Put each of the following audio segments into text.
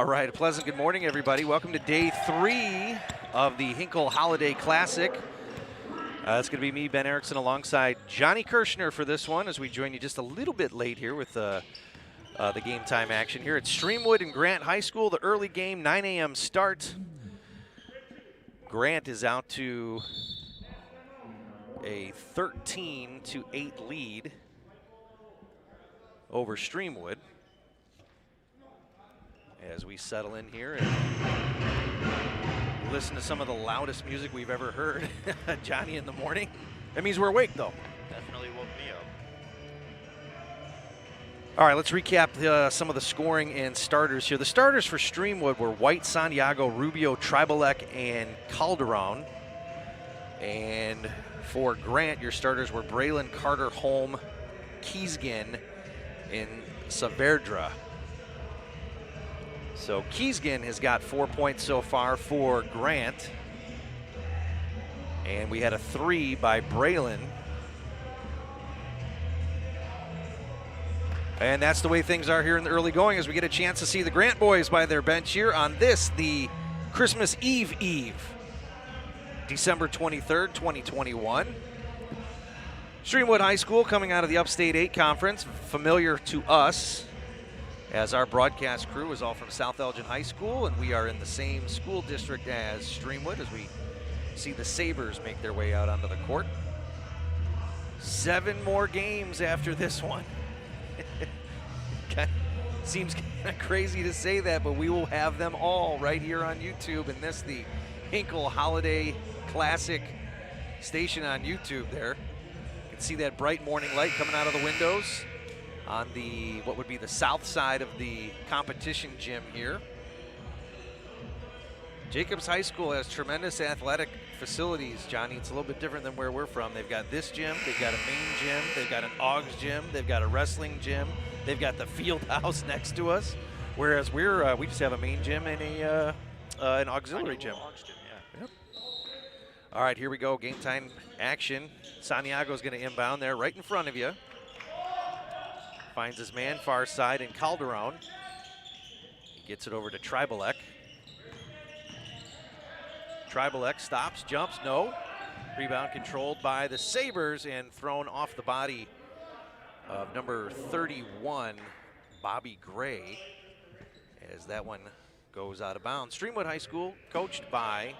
All right, a pleasant good morning, everybody. Welcome to day 3 of the Hinkle Holiday Classic. It's going to be me, Ben Erickson, alongside Johnny Kirshner for this one as we join you just a little bit late here with the game time action here at Streamwood and Grant High School. The early game, 9 a.m. start. Grant is out to a 13-8 lead over Streamwood as we settle in here and listen to some of the loudest music we've ever heard. Johnny in the morning. That means we're awake, though. Definitely woke me up. All right, let's recap some of the scoring and starters here. The starters for Streamwood were White, Santiago, Rubio, Tribalek, and Calderon. And for Grant, your starters were Braylon, Carter, Holm, Kiesgen, and Saverdra. So Kiesgen has got 4 points so far for Grant. And we had a 3 by Braylon. And that's the way things are here in the early going as we get a chance to see the Grant boys by their bench here on this, the Christmas Eve, December 23rd, 2021. Streamwood High School coming out of the Upstate 8 Conference, familiar to us as our broadcast crew is all from South Elgin High School, and we are in the same school district as Streamwood as we see the Sabres make their way out onto the court. 7 more games after this one. Seems kind of crazy to say that, but we will have them all right here on YouTube, and this the Hinkle Holiday Classic station on YouTube there. You can see that bright morning light coming out of the windows on the, what would be the south side of the competition gym here. Jacobs High School has tremendous athletic facilities, Johnny. It's a little bit different than where we're from. They've got this gym, they've got a main gym, they've got an Augs gym, they've got a wrestling gym, they've got the field house next to us, whereas we just have a main gym and an auxiliary gym. Yep. All right, here we go, game time action. Santiago's going to inbound there right in front of you. Finds his man far side in Calderon. He gets it over to Tribalek. Tribalek stops, jumps, no. Rebound controlled by the Sabres and thrown off the body of number 31, Bobby Gray, as that one goes out of bounds. Streamwood High School, coached by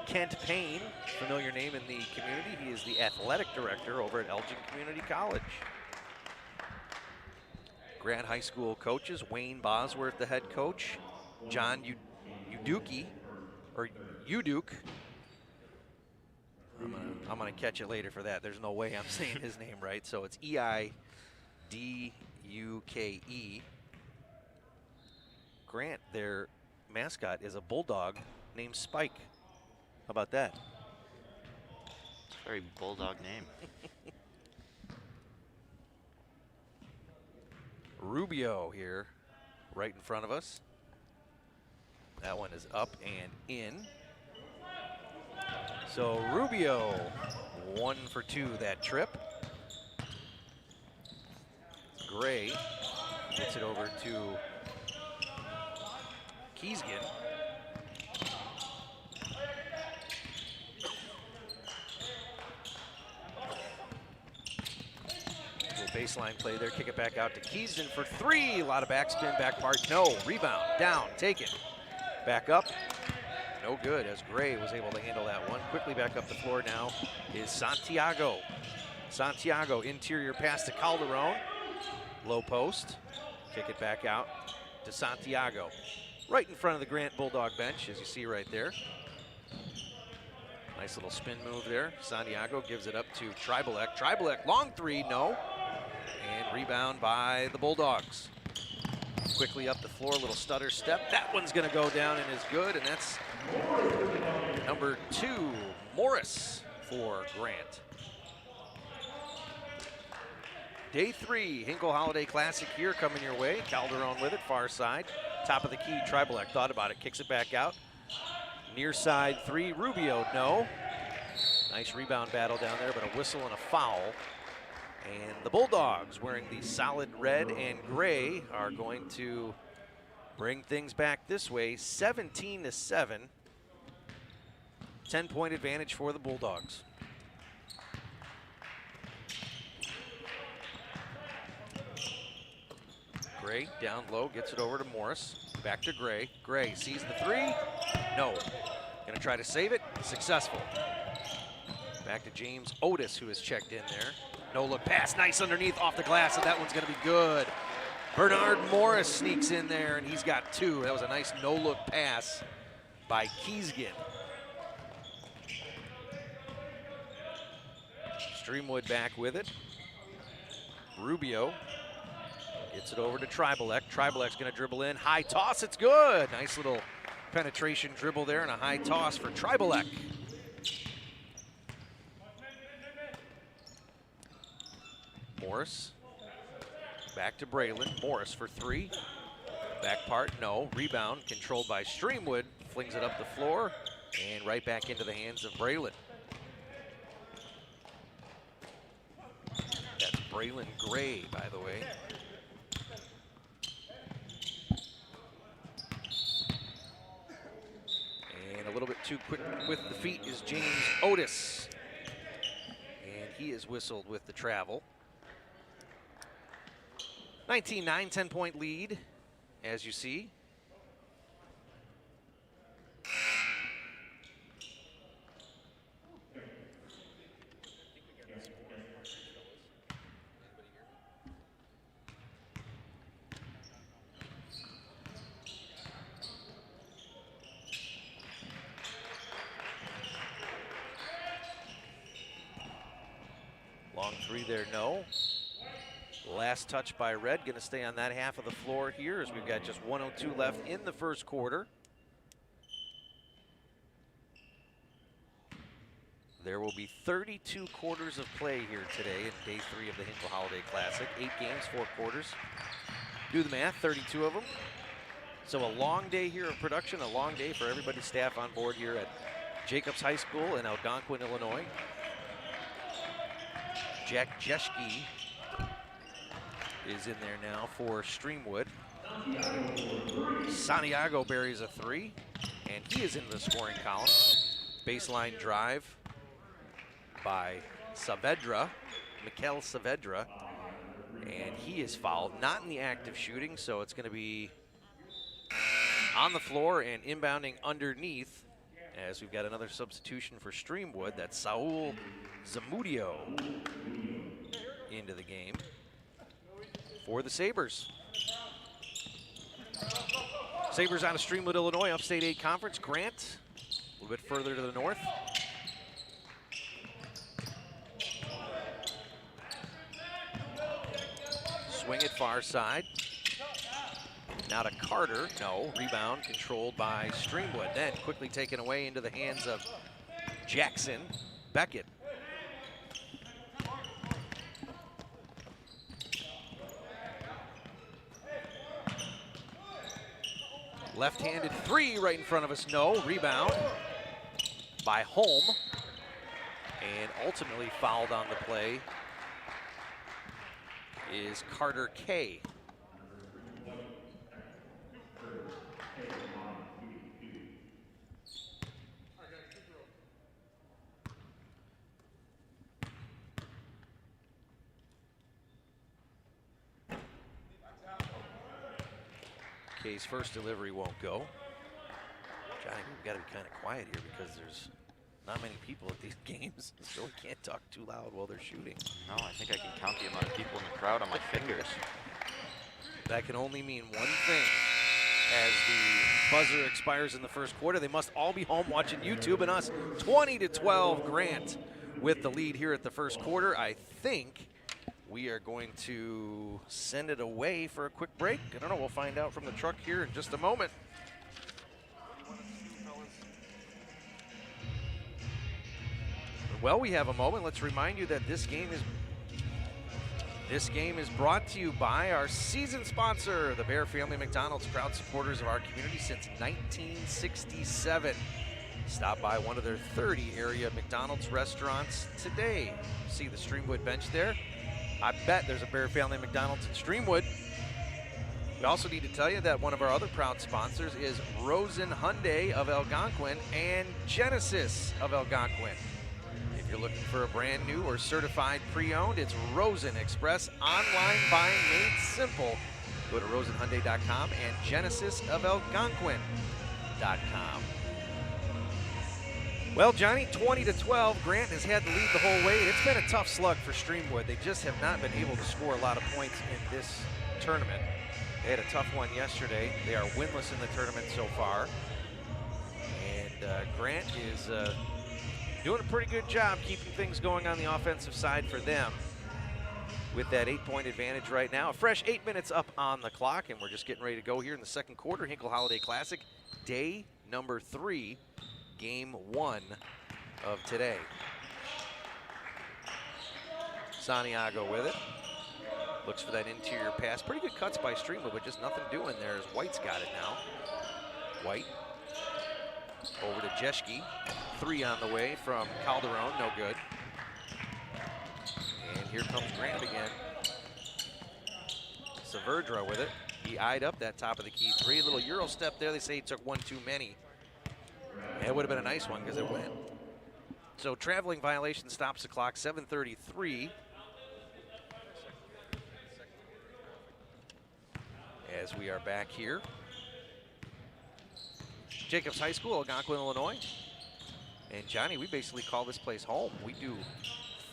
Kent Payne, familiar name in the community. He is the athletic director over at Elgin Community College. Grant High School coaches, Wayne Bosworth, the head coach, John Uduke. I'm gonna catch it later for that. There's no way I'm saying his name right, so it's Eiduke. Grant, their mascot, is a bulldog named Spike. How about that? Very bulldog name. Rubio here, right in front of us. That one is up and in. So Rubio, 1 for 2 that trip. Gray gets it over to Kiesgen. Baseline play there, kick it back out to Kiesgen for 3. A lot of backspin, back part, no. Rebound, down, take it. Back up, no good as Gray was able to handle that one. Quickly back up the floor now is Santiago. Santiago, interior pass to Calderon. Low post, kick it back out to Santiago. Right in front of the Grant Bulldog bench, as you see right there. Nice little spin move there. Santiago gives it up to Tribalek. Tribalek, long 3, no. And rebound by the Bulldogs. Quickly up the floor, little stutter step. That one's gonna go down and is good, and that's number 2, Morris for Grant. Day 3, Hinkle Holiday Classic here coming your way. Calderon with it, far side. Top of the key, Tribalek thought about it, kicks it back out. Near side 3, Rubio, no. Nice rebound battle down there, but a whistle and a foul. And the Bulldogs, wearing the solid red and gray, are going to bring things back this way, 17-7. 10-point advantage for the Bulldogs. Gray down low, gets it over to Morris. Back to Gray. Gray sees the three. No. Gonna try to save it. Successful. Back to James Otis, who has checked in there. No look pass. Nice underneath off the glass, and that one's gonna be good. Bernard Morris sneaks in there, and he's got two. That was a nice no look pass by Keesgan. Streamwood back with it. Rubio gets it over to Tribalek. Tribalek's gonna dribble in. High toss, it's good. Nice little penetration dribble there and a high toss for Tribalek. Morris, back to Braylon. Morris for three. Back part, no. Rebound controlled by Streamwood. Flings it up the floor and right back into the hands of Braylon. That's Braylon Gray, by the way. And a little bit too quick with the feet is James Otis. And he is whistled with the travel. 19-9, 10-point lead, as you see. Long three there, no. Last touch by Red, gonna stay on that half of the floor here as we've got just 1:02 left in the first quarter. There will be 32 quarters of play here today in day 3 of the Hinkle Holiday Classic. 8 games, 4 quarters. Do the math, 32 of them. So a long day here of production, a long day for everybody's staff on board here at Jacobs High School in Algonquin, Illinois. Jack Jeschke is in there now for Streamwood. Santiago buries a three, and he is in the scoring column. Baseline drive by Saavedra, Mikel Saavedra, and he is fouled, not in the act of shooting, so it's gonna be on the floor and inbounding underneath as we've got another substitution for Streamwood. That's Saul Zamudio into the game for the Sabres. Sabres out of Streamwood, Illinois, Upstate 8 Conference. Grant, a little bit further to the north. Swing it far side. Now to Carter, no, rebound controlled by Streamwood. Then quickly taken away into the hands of Jackson Beckett. Left-handed three right in front of us, no. Rebound by Holm. And ultimately fouled on the play is Carter Kay. Kay's first delivery won't go. Johnny, we've got to be kind of quiet here because there's not many people at these games, so we can't talk too loud while they're shooting. No, I think I can count the amount of people in the crowd on my fingers. That can only mean one thing. As the buzzer expires in the first quarter, they must all be home watching YouTube and us. 20-12, Grant with the lead here at the first quarter. I think we are going to send it away for a quick break. I don't know, we'll find out from the truck here in just a moment. Well, we have a moment. Let's remind you that this game is brought to you by our season sponsor, the Bear Family McDonald's, proud supporters of our community since 1967. Stop by one of their 30 area McDonald's restaurants today. See the Streamwood bench there? I bet there's a Bear Family McDonald's in Streamwood. We also need to tell you that one of our other proud sponsors is Rosen Hyundai of Algonquin and Genesis of Algonquin. If you're looking for a brand new or certified pre-owned, it's Rosen Express. Online buying made simple. Go to rosenhyundai.com and genesisofalgonquin.com. Well, Johnny, 20-12. Grant has had the lead the whole way. It's been a tough slug for Streamwood. They just have not been able to score a lot of points in this tournament. They had a tough one yesterday. They are winless in the tournament so far. And Grant is doing a pretty good job keeping things going on the offensive side for them with that 8-point advantage right now. A fresh 8 minutes up on the clock, and we're just getting ready to go here in the second quarter. Hinkle Holiday Classic, day number 3, game 1 of today. Santiago with it. Looks for that interior pass. Pretty good cuts by Streamwood, but just nothing doing there as White's got it now. White over to Jeschke. 3 on the way from Calderon, no good. And here comes Grant again. Saverdra with it. He eyed up that top of the key 3. A little Euro step there. They say he took one too many. It would have been a nice one because it went. So traveling violation stops the clock, 7:33. As we are back here. Jacobs High School, Algonquin, Illinois. And Johnny, we basically call this place home. We do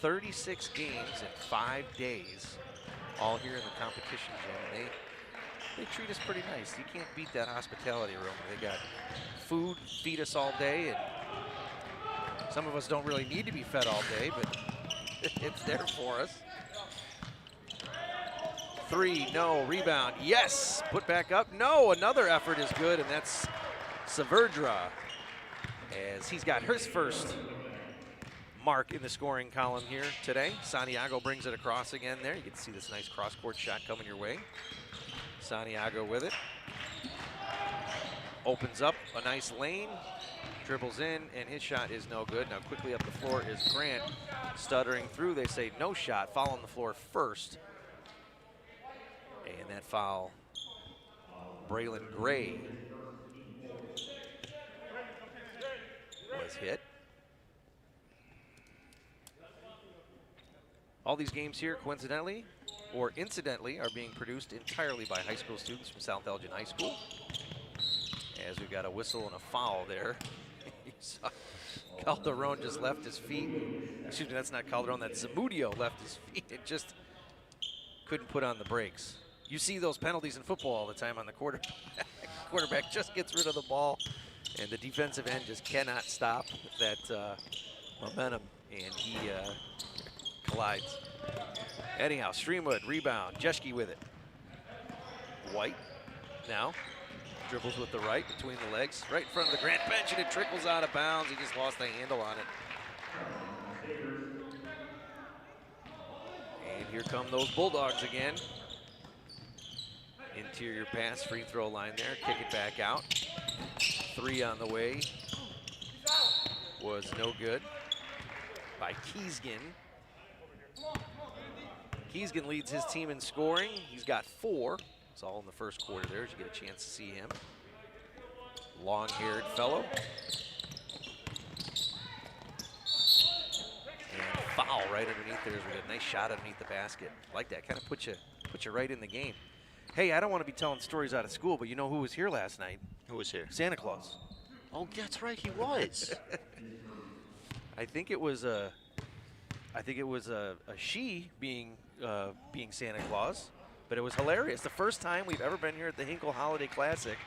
36 games in 5 days, all here in the competition gym. They treat us pretty nice. You can't beat that hospitality room. They got food, feed us all day, and some of us don't really need to be fed all day, but it's there for us. 3, no, rebound, yes, put back up, no, another effort is good, and that's Saverdra, as he's got his first mark in the scoring column here today. Santiago brings it across again there. You can see this nice cross-court shot coming your way. Santiago with it. Opens up a nice lane, dribbles in, and his shot is no good. Now quickly up the floor is Grant, stuttering through. They say no shot, foul on the floor first. And that foul, Braylon Gray was hit. All these games here, coincidentally or incidentally, are being produced entirely by high school students from South Elgin High School. As we've got a whistle and a foul there. You saw Calderon just left his feet. Excuse me, that's not Calderon, that's Zamudio left his feet and just couldn't put on the brakes. You see those penalties in football all the time on the quarterback. Quarterback just gets rid of the ball, and the defensive end just cannot stop that momentum, and he collides. Anyhow, Streamwood, rebound, Jeschke with it. White now dribbles with the right between the legs, right in front of the Grant bench, and it trickles out of bounds. He just lost the handle on it. And here come those Bulldogs again. Interior pass, free throw line there, kick it back out. 3 on the way. Was no good by Keesgen. Keesgen leads his team in scoring. He's got 4. It's all in the first quarter there as you get a chance to see him. Long-haired fellow. And foul right underneath there as we get a nice shot underneath the basket. Like that, kind of put you right in the game. Hey, I don't want to be telling stories out of school, but you know who was here last night? Who was here? Santa Claus. Oh, that's right, he was. I think it was a she being Santa Claus, but it was hilarious. The first time we've ever been here at the Hinkle Holiday Classic,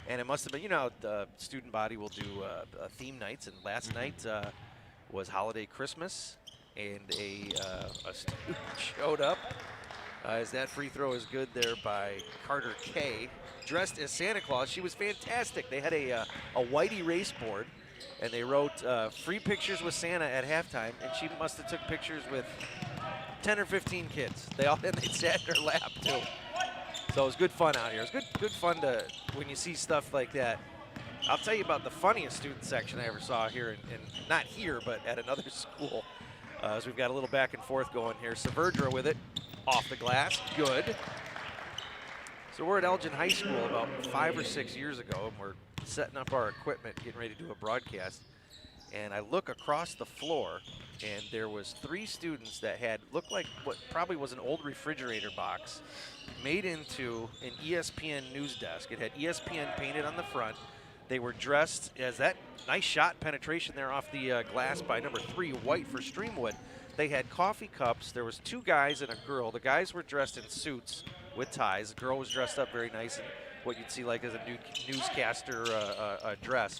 and it must have been, you know, the student body will do theme nights, and last night was Holiday Christmas, and a student showed up. As that free throw is good there by Carter Kay, dressed as Santa Claus. She was fantastic. They had a white erase board, and they wrote free pictures with Santa at halftime, and she must have took pictures with 10 or 15 kids. They sat in her lap too. So it was good fun out here. It was good fun to when you see stuff like that. I'll tell you about the funniest student section I ever saw here, in not here, but at another school. As we've got a little back and forth going here. Saverdra with it. Off the glass, good. So we're at Elgin High School about 5 or 6 years ago, and we're setting up our equipment, getting ready to do a broadcast. And I look across the floor, and there was 3 students that had looked like what probably was an old refrigerator box made into an ESPN news desk. It had ESPN painted on the front. They were dressed as that nice shot penetration there off the glass by number 3, white for Streamwood. They had coffee cups. There was 2 guys and a girl. The guys were dressed in suits with ties. The girl was dressed up very nice in what you'd see like as a newscaster dress.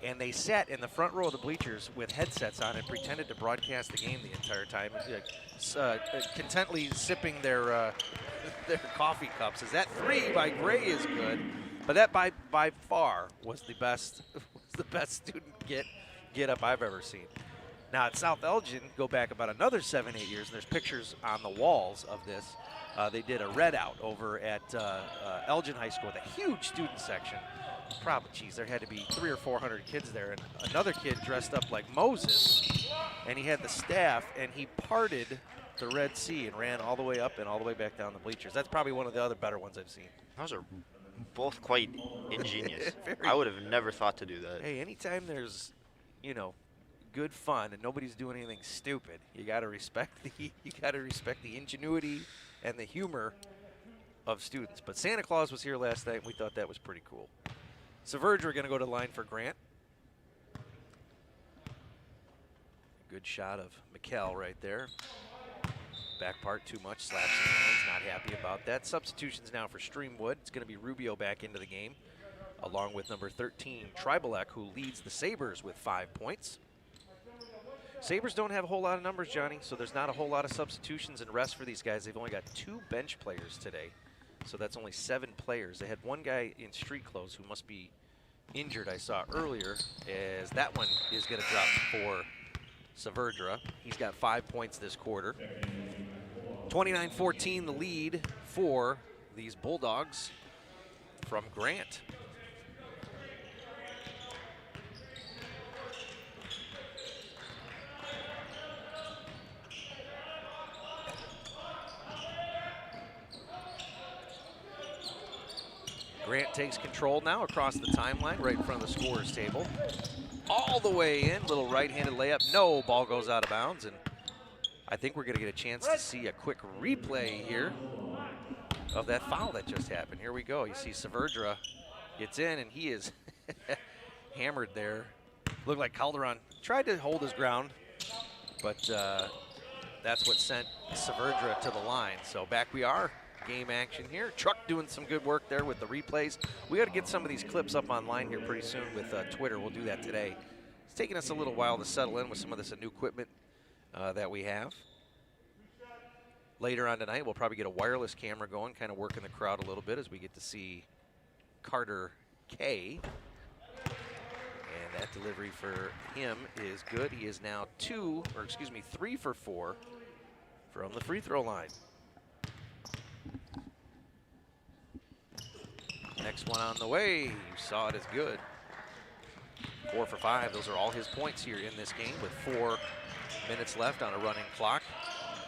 And they sat in the front row of the bleachers with headsets on and pretended to broadcast the game the entire time, contently sipping their coffee cups. As that 3 by Gray is good, but that by far was the best student get up I've ever seen. Now at South Elgin, go back about another 7, 8 years, and there's pictures on the walls of this. They did a red out over at Elgin High School with a huge student section. Probably, geez, there had to be 300 or 400 kids there, and another kid dressed up like Moses, and he had the staff, and he parted the Red Sea and ran all the way up and all the way back down the bleachers. That's probably one of the other better ones I've seen. Those are both quite ingenious. I would have never thought to do that. Hey, anytime there's, good fun and nobody's doing anything stupid, you got to respect the ingenuity and the humor of students. But Santa Claus was here last night, and we thought that was pretty cool. Severge, we're going to go to line for Grant. Good shot of Mikkel right there. Back part too much, slaps his hands, not happy about that. Substitutions now for Streamwood. It's going to be Rubio back into the game, along with number 13, Tribalek, who leads the Sabres with 5 points. Sabres don't have a whole lot of numbers, Johnny, so there's not a whole lot of substitutions and rest for these guys. They've only got 2 bench players today, so that's only 7 players. They had 1 guy in street clothes who must be injured, I saw earlier, as that one is going to drop for Saverdra. He's got 5 points this quarter. 29-14 the lead for these Bulldogs from Grant. Grant takes control now across the timeline, right in front of the scorer's table. All the way in, little right-handed layup. No, ball goes out of bounds, and I think we're going to get a chance to see a quick replay here of that foul that just happened. Here we go. You see Saverdra gets in, and he is hammered there. Looked like Calderon tried to hold his ground, but that's what sent Saverdra to the line. So back we are. Game action here. Truck doing some good work there with the replays. We got to get some of these clips up online here pretty soon with Twitter. We'll do that today. It's taking us a little while to settle in with some of this new equipment that we have. Later on tonight, we'll probably get a wireless camera going, kind of working the crowd a little bit as we get to see Carter K. And that delivery for him is good. He is now 3 for 4 from the free throw line. Next one on the way. You saw it as good. 4 for 5. Those are all his points here in this game with 4 minutes left on a running clock.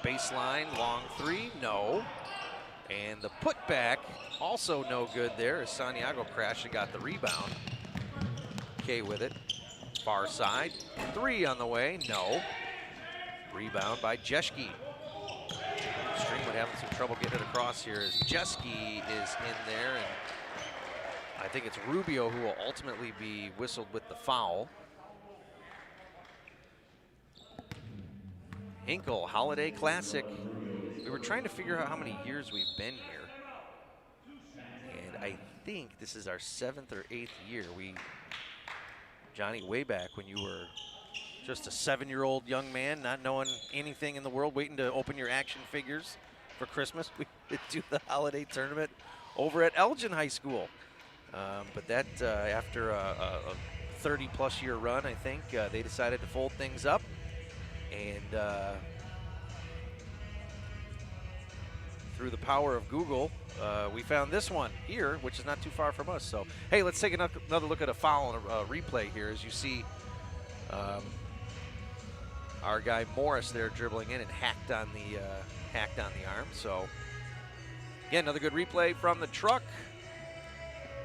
Baseline, long 3, no. And the putback, also no good there as Santiago crashed and got the rebound. K with it. Far side, 3 on the way, no. Rebound by Jeschke. Streamwood having some trouble getting it across here as Jeschke is in there, and I think it's Rubio who will ultimately be whistled with the foul. Hinkle Holiday Classic. We were trying to figure out how many years we've been here. And I think this is our 7th or 8th year. Johnny, way back when you were just a 7-year-old young man, not knowing anything in the world, waiting to open your action figures for Christmas, we did do the holiday tournament over at Elgin High School. But that, after a 30-plus year run, I think, they decided to fold things up. And through the power of Google, we found this one here, which is not too far from us. So, hey, let's take another look at a foul and a replay here. As you see our guy Morris there dribbling in and hacked on the arm. So Again, another good replay from the truck.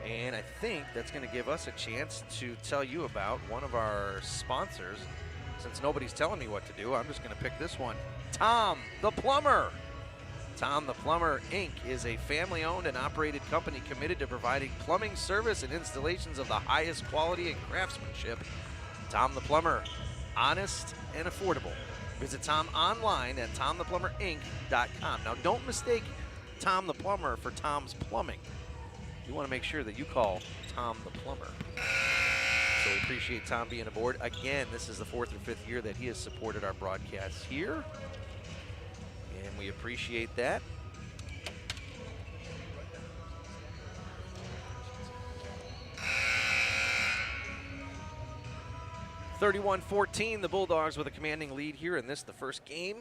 And I think that's going to give us a chance to tell you about one of our sponsors. Since nobody's telling me what to do, I'm just going to pick this one. Tom the Plumber. Tom the Plumber, Inc. is a family-owned and operated company committed to providing plumbing service and installations of the highest quality and craftsmanship. Tom the Plumber, honest and affordable. Visit Tom online at tomtheplumberinc.com. Now, don't mistake Tom the Plumber for Tom's Plumbing. You want to make sure that you call Tom the Plumber. So we appreciate Tom being aboard. Again, this is the 4th or 5th year that he has supported our broadcasts here. And we appreciate that. (31-14), the Bulldogs with a commanding lead here in this, the first game.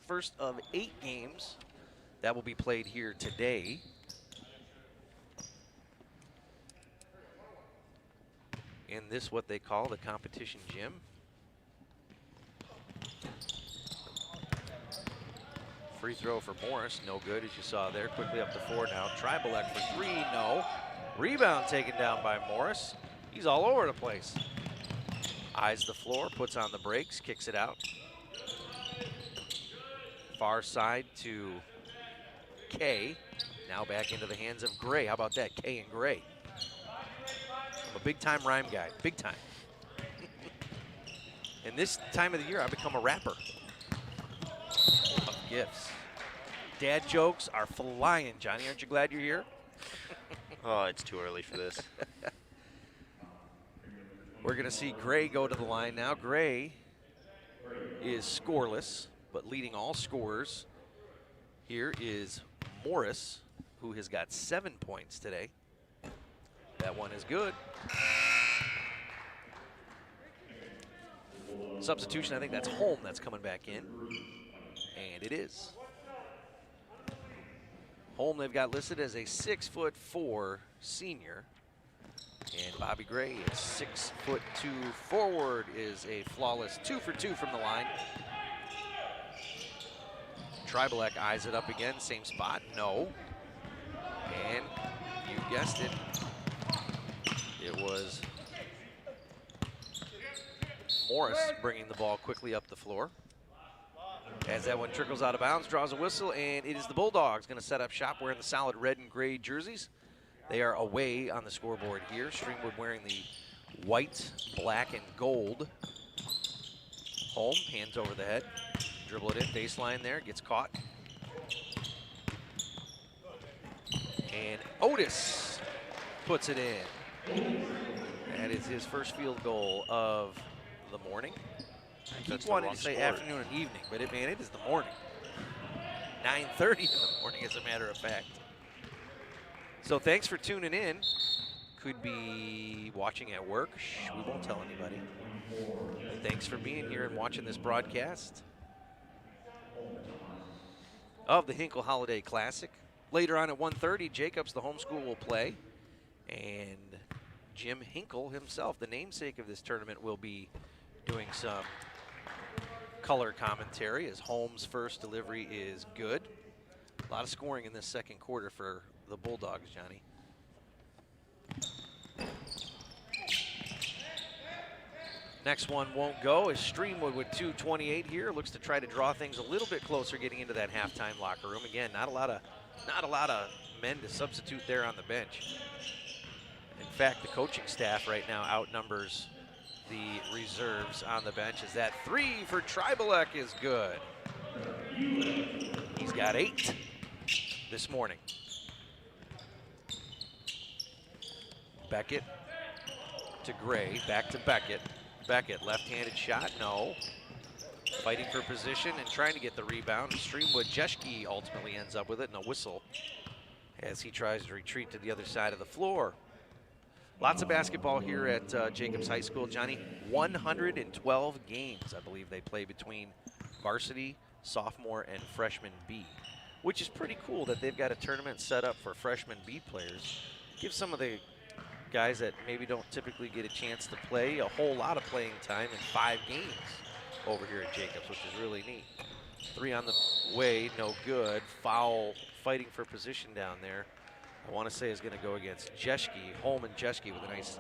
First of 8 games that will be played here today. In this, what they call the competition gym. Free throw for Morris, no good, as you saw there. Quickly up to 4 now. Tribalek for 3, no. Rebound taken down by Morris. He's all over the place. Eyes the floor, puts on the brakes, kicks it out. Far side to K. Now back into the hands of Gray. How about that, K and Gray? I'm a big-time rhyme guy, big time. And this time of the year, I've become a rapper of gifts. Dad jokes are flying, Johnny. Aren't you glad you're here? Oh, it's too early for this. We're going to see Gray go to the line now. Gray is scoreless, but leading all scorers here is Morris, who has got 7 points today. That one is good. Substitution, I think that's Holm that's coming back in. And it is. Holm they've got listed as a 6'4" senior. And Bobby Gray is 6'2" forward, is a flawless 2 for 2 from the line. Tribalek eyes it up again, same spot, no. And you guessed it, it was Morris bringing the ball quickly up the floor. As that one trickles out of bounds, draws a whistle, and it is the Bulldogs going to set up shop wearing the solid red and gray jerseys. They are away on the scoreboard here. Streamwood wearing the white, black, and gold. Holm, hands over the head. Dribble it in, baseline there, gets caught. And Otis puts it in. That is his first field goal of the morning. I keep wanting to say afternoon and evening, but it is the morning. 9:30 in the morning, as a matter of fact. So thanks for tuning in. Could be watching at work. Shh, we won't tell anybody. Thanks for being here and watching this broadcast of the Hinkle Holiday Classic. Later on at 1:30, Jacobs, the homeschool, will play. And Jim Hinkle himself, the namesake of this tournament, will be doing some color commentary as Holmes' first delivery is good. A lot of scoring in this second quarter for the Bulldogs, Johnny. Next one won't go as Streamwood with 2:28 here. Looks to try to draw things a little bit closer getting into that halftime locker room. Again, not a lot of men to substitute there on the bench. In fact, the coaching staff right now outnumbers the reserves on the bench, as that 3 for Tribalek is good. He's got 8 this morning. Beckett to Gray, back to Beckett. Beckett, left-handed shot, no. Fighting for position and trying to get the rebound. Streamwood, Jeschke ultimately ends up with it, and a whistle as he tries to retreat to the other side of the floor. Lots of basketball here at Jacobs High School, Johnny. 112 games, I believe, they play between varsity, sophomore, and freshman B, which is pretty cool that they've got a tournament set up for freshman B players. Give some of the guys that maybe don't typically get a chance to play a whole lot of playing time in 5 games over here at Jacobs, which is really neat. 3 on the way, no good. Foul fighting for position down there. I want to say is going to go against Jeschke, Holman Jeschke, with a nice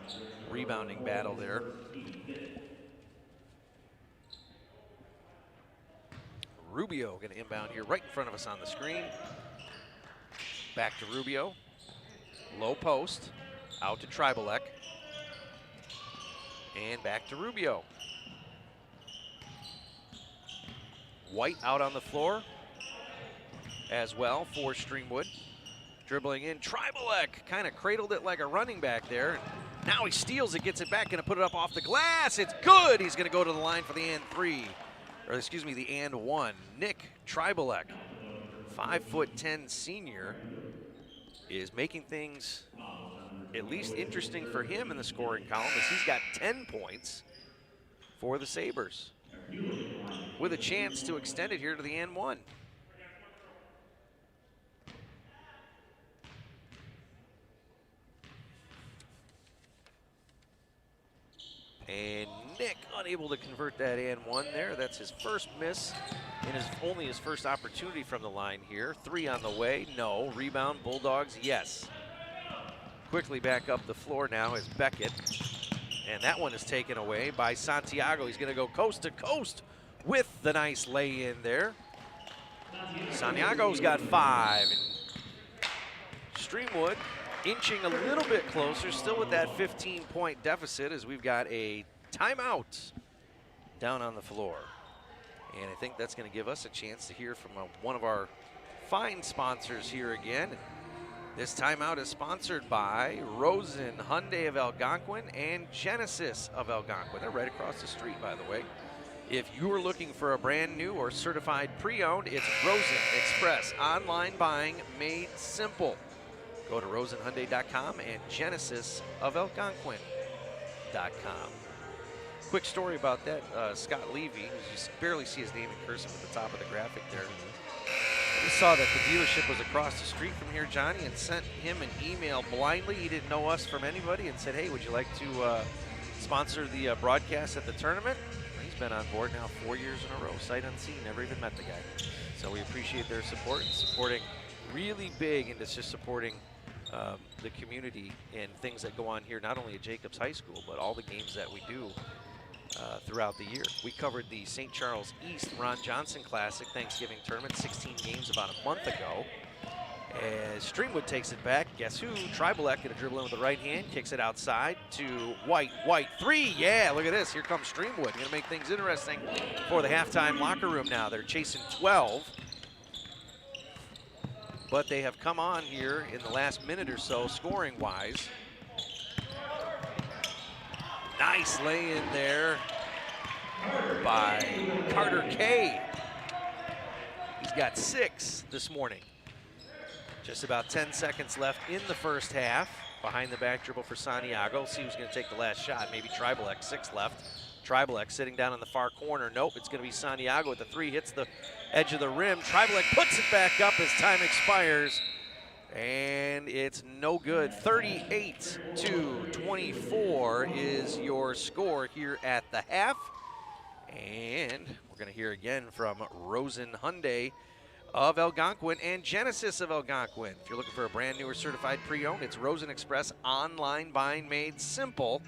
rebounding battle there. Rubio going to inbound here right in front of us on the screen. Back to Rubio. Low post. Out to Tribalek. And back to Rubio. White out on the floor as well for Streamwood. Dribbling in, Tribalek kind of cradled it like a running back there. Now he steals it, gets it back, gonna put it up off the glass. It's good. He's gonna go to the line for the and three, or excuse me, the and one. Nick Tribalek, 5'10" senior, is making things at least interesting for him in the scoring column, as he's got 10 points for the Sabres, with a chance to extend it here to the and one. And Nick unable to convert that and one there. That's his first miss and only his first opportunity from the line here. 3 on the way, no. Rebound, Bulldogs, yes. Quickly back up the floor now is Beckett. And that one is taken away by Santiago. He's gonna go coast to coast with the nice lay in there. Santiago's got 5. And Streamwood inching a little bit closer, still with that 15-point deficit, as we've got a timeout down on the floor. And I think that's going to give us a chance to hear from one of our fine sponsors here again. This timeout is sponsored by Rosen Hyundai of Algonquin and Genesis of Algonquin. They're right across the street, by the way. If you are looking for a brand new or certified pre-owned, it's Rosen Express. Online buying made simple. Go to rosenhyundai.com and genesisofalgonquin.com. Quick story about that, Scott Levy, you just barely see his name in cursive at the top of the graphic there. We saw that the dealership was across the street from here, Johnny, and sent him an email blindly. He didn't know us from anybody, and said, hey, would you like to sponsor the broadcast at the tournament? He's been on board now 4 years in a row, sight unseen, never even met the guy. So we appreciate their support and supporting really big into just supporting the community and things that go on here, not only at Jacobs High School, but all the games that we do throughout the year. We covered the St. Charles East Ron Johnson Classic Thanksgiving Tournament, 16 games about a month ago. As Streamwood takes it back, guess who? Tribalek gonna dribble in with the right hand, kicks it outside to White. White, 3, yeah, look at this. Here comes Streamwood. Gonna make things interesting for the halftime locker room now. They're chasing 12. But they have come on here in the last minute or so, scoring-wise. Nice lay-in there by Carter Kay. He's got 6 this morning. Just about 10 seconds left in the first half. Behind the back dribble for Santiago. See who's going to take the last shot. Maybe Tribalek, 6 left. Tribalek sitting down in the far corner. Nope, it's going to be Santiago with the 3. Hits the edge of the rim. Tribalek puts it back up as time expires. And it's no good. 38-24 is your score here at the half. And we're going to hear again from Rosen Hyundai of Algonquin and Genesis of Algonquin. If you're looking for a brand new or certified pre-owned, it's Rosen Express, online buying made simple.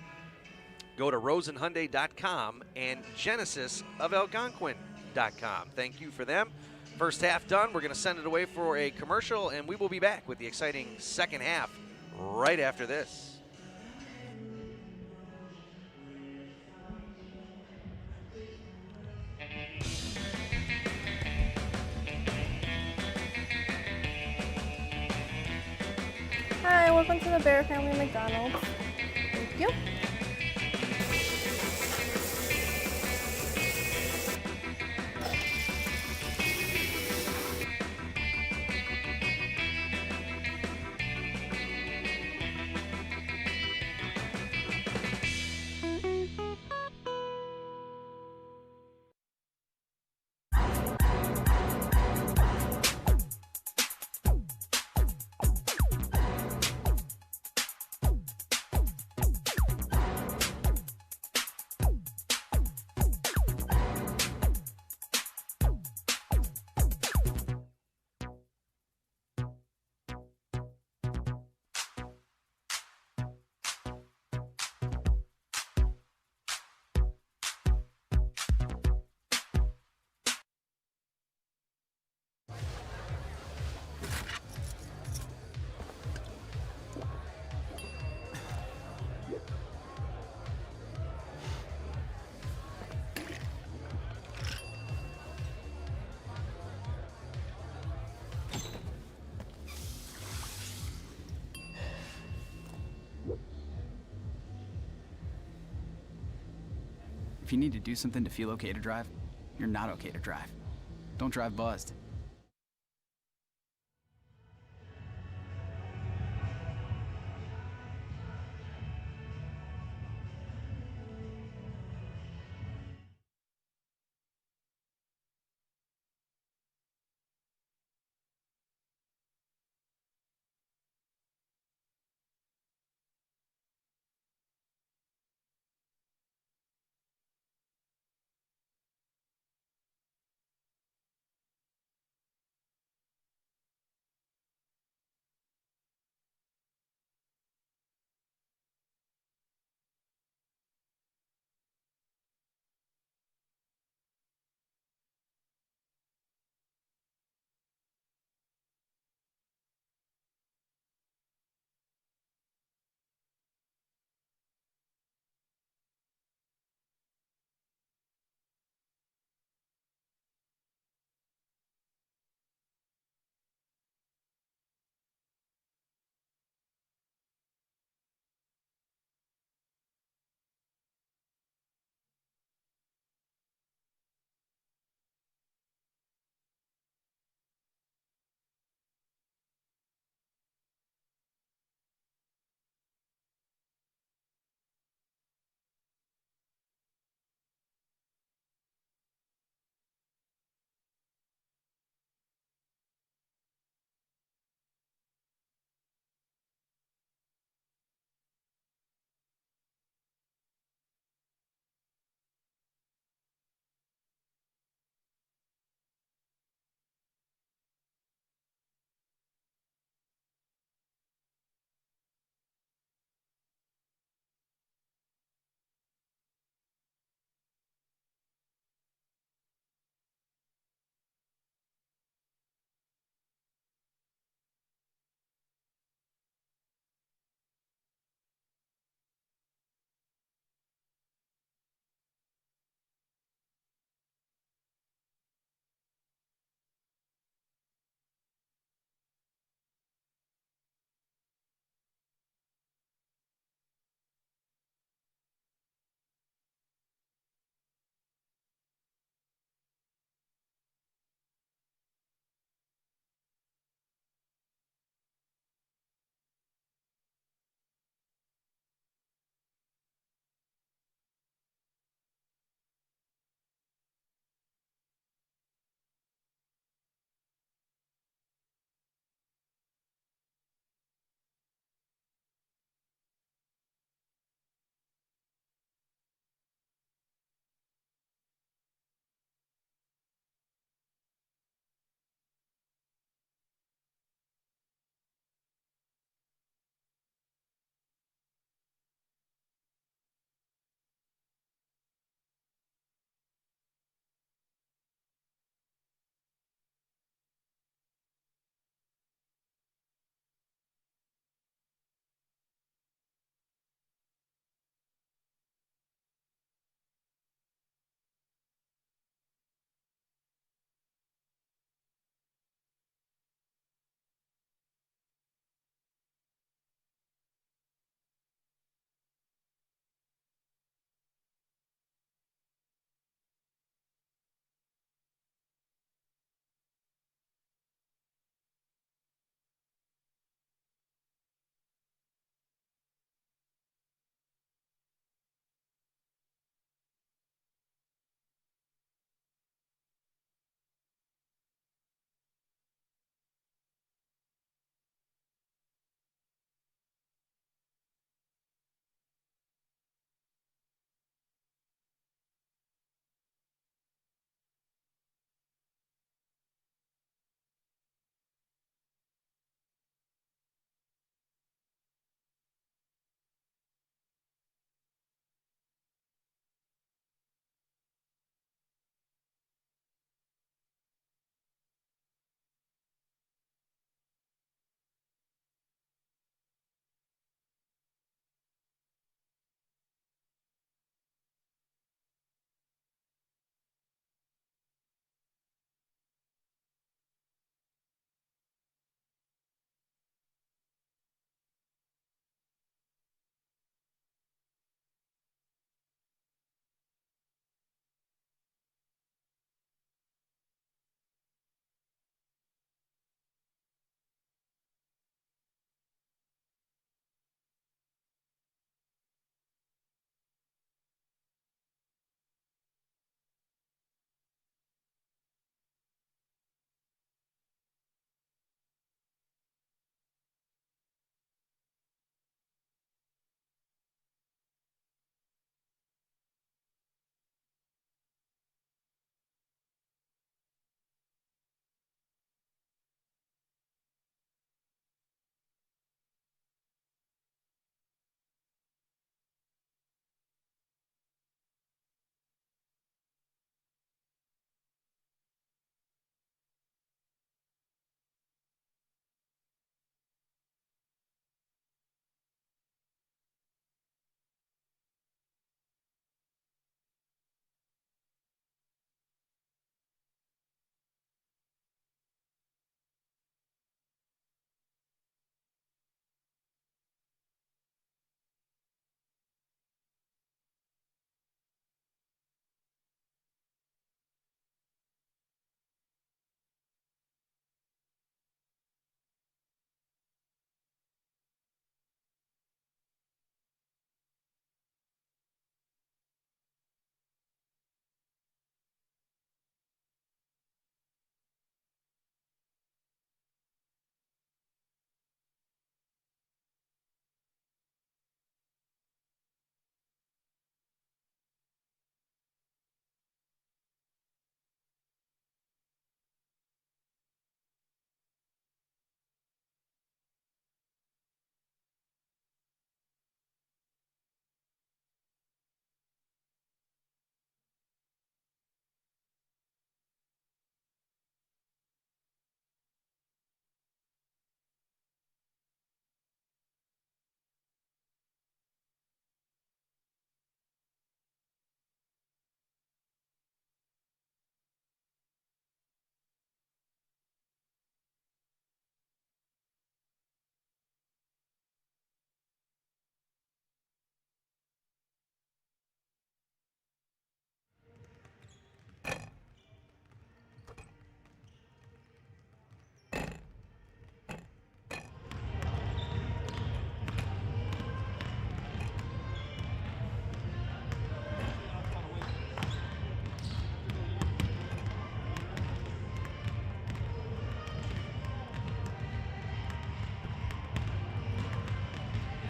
Go to rosenhyundai.com and genesisofalgonquin.com. Thank you for them. First half done. We're going to send it away for a commercial, and we will be back with the exciting second half right after this. Hi, welcome to the Bear Family McDonald's. Thank you. If you need to do something to feel okay to drive, you're not okay to drive. Don't drive buzzed.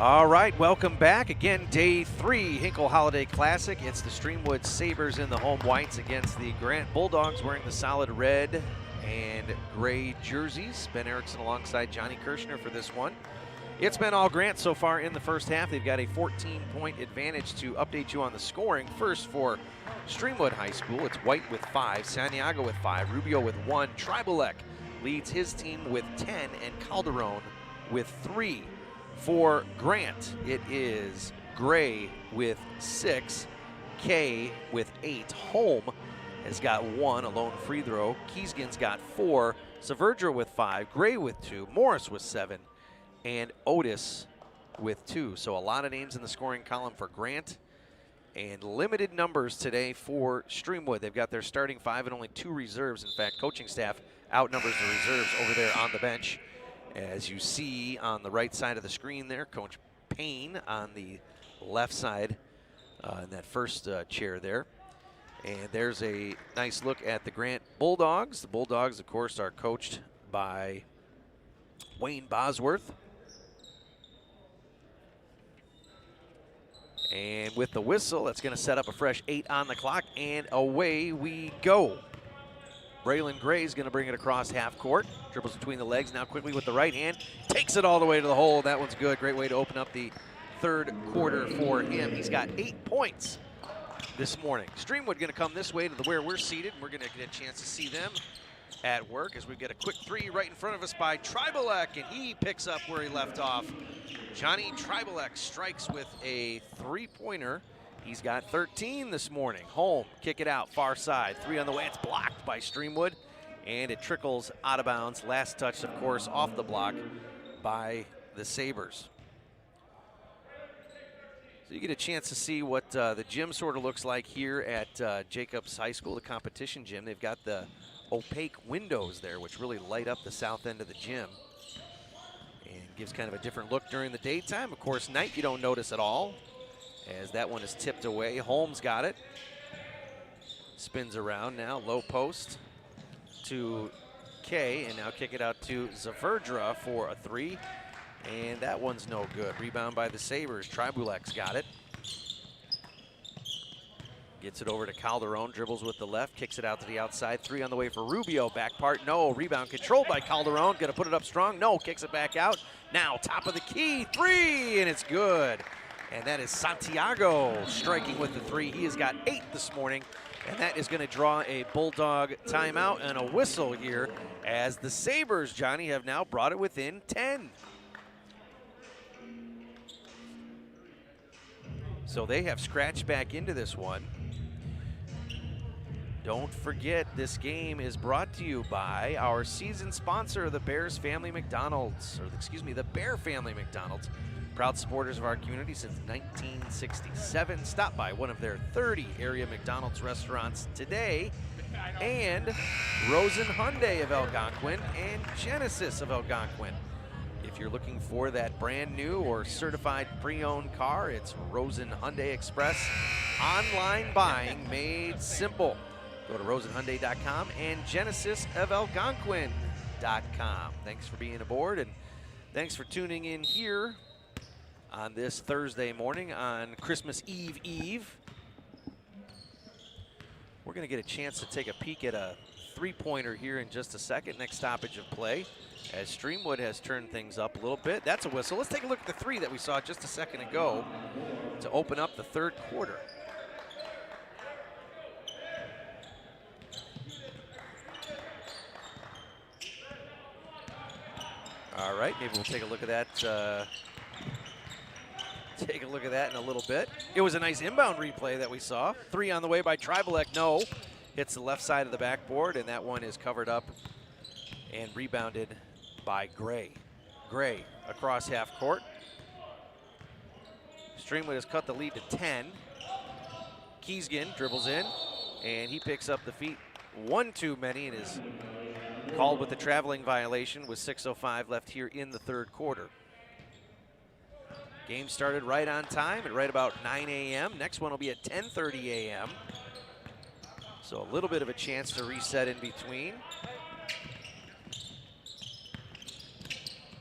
All right, welcome back. Again, day 3, Hinkle Holiday Classic. It's the Streamwood Sabres in the home whites against the Grant Bulldogs wearing the solid red and gray jerseys. Ben Erickson alongside Johnny Kirshner for this one. It's been all Grant so far in the first half. They've got a 14-point advantage. To update you on the scoring, first for Streamwood High School, it's White with 5, Santiago with 5, Rubio with 1, Tribalek leads his team with 10, and Calderon with 3. For Grant, it is Gray with 6, Kay with 8. Holm has got 1, a lone free throw. Keesgan's got 4, Saverdra with 5, Gray with 2, Morris with 7, and Otis with 2. So a lot of names in the scoring column for Grant, and limited numbers today for Streamwood. They've got their starting 5 and only 2 reserves. In fact, coaching staff outnumbers the reserves over there on the bench. As you see on the right side of the screen there, Coach Payne on the left side in that first chair there. And there's a nice look at the Grant Bulldogs. The Bulldogs, of course, are coached by Wayne Bosworth. And with the whistle, that's going to set up a fresh 8 on the clock, and away we go. Braylon Gray is going to bring it across half court. Dribbles between the legs, now quickly with the right hand. Takes it all the way to the hole. That one's good. Great way to open up the third quarter for him. He's got 8 points this morning. Streamwood going to come this way to where we're seated, and we're going to get a chance to see them at work as we get a quick 3 right in front of us by Tribalek, and he picks up where he left off. Johnny Tribalek strikes with a 3-pointer. He's got 13 this morning. Holm, kick it out, far side. 3 on the way. It's blocked by Streamwood, and it trickles out of bounds. Last touch, of course, off the block by the Sabres. So you get a chance to see what the gym sort of looks like here at Jacobs High School, the competition gym. They've got the opaque windows there, which really light up the south end of the gym and gives kind of a different look during the daytime. Of course, night you don't notice at all, as that one is tipped away. Holmes got it. Spins around now, low post to Kay, and now kick it out to Zaverdra for a 3. And that one's no good. Rebound by the Sabres. Tribulek's got it. Gets it over to Calderon, dribbles with the left, kicks it out to the outside. 3 on the way for Rubio. Back part, no. Rebound controlled by Calderon. Gonna put it up strong, no. Kicks it back out. Now top of the key, 3, and it's good. And that is Santiago striking with the 3. He has got 8 this morning, and that is going to draw a Bulldog timeout and a whistle here as the Sabres, Johnny, have now brought it within 10. So they have scratched back into this one. Don't forget, this game is brought to you by our season sponsor, the Bears Family McDonald's, or excuse me, the Bear Family McDonald's. Proud supporters of our community since 1967. Stop by one of their 30 area McDonald's restaurants today. And Rosen Hyundai of Algonquin and Genesis of Algonquin. If you're looking for that brand new or certified pre-owned car, it's Rosen Hyundai Express. Online buying made simple. Go to rosenhyundai.com and genesisofelgonquin.com. Thanks for being aboard, and thanks for tuning in here on this Thursday morning on Christmas Eve. We're going to get a chance to take a peek at a 3-pointer here in just a second. Next stoppage of play as Streamwood has turned things up a little bit. That's a whistle. Let's take a look at the 3 that we saw just a second ago to open up the third quarter. All right, maybe we'll take a look at that. Take a look at that in a little bit. It was a nice inbound replay that we saw. 3 on the way by Tribalek, no. Hits the left side of the backboard, and that one is covered up and rebounded by Gray. Gray across half court. Streamwood has cut the lead to 10. Keesgan dribbles in, and he picks up the feet. 1 too many, and is called with the traveling violation with 6:05 left here in the third quarter. Game started right on time at right about 9 a.m. Next one will be at 10:30 a.m. So a little bit of a chance to reset in between.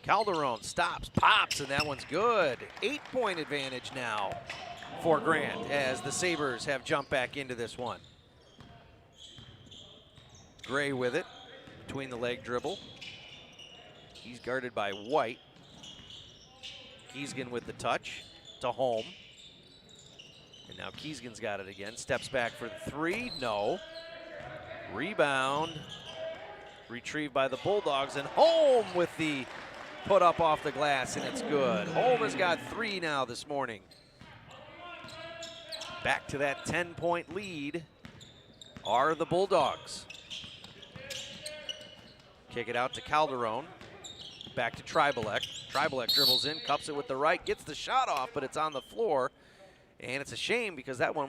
Calderon stops, pops, and that one's good. 8-point advantage now for Grant as the Sabres have jumped back into this one. Gray with it, between the leg dribble. He's guarded by White. Keesgen with the touch to Holm. And now Keesgen's got it again. Steps back for the three. No. Rebound. Retrieved by the Bulldogs. And Holm with the put up off the glass, and it's good. Holm has got 3 now this morning. Back to that 10-point lead are the Bulldogs. Kick it out to Calderon. Back to Tribalek. Tribalek dribbles in, cups it with the right, gets the shot off, but it's on the floor. And it's a shame because that one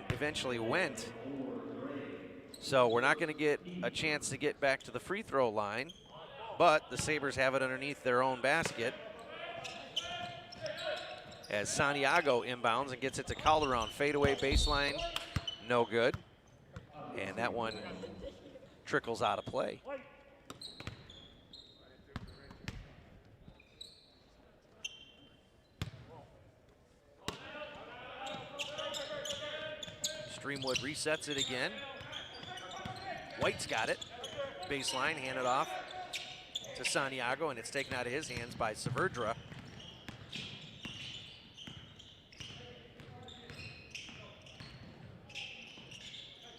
eventually went. So we're not going to get a chance to get back to the free throw line, but the Sabres have it underneath their own basket. As Santiago inbounds and gets it to Calderon. Fadeaway baseline, no good. And that one trickles out of play. Streamwood resets it again. White's got it. Baseline, handed off to Santiago, and it's taken out of his hands by Saverdra.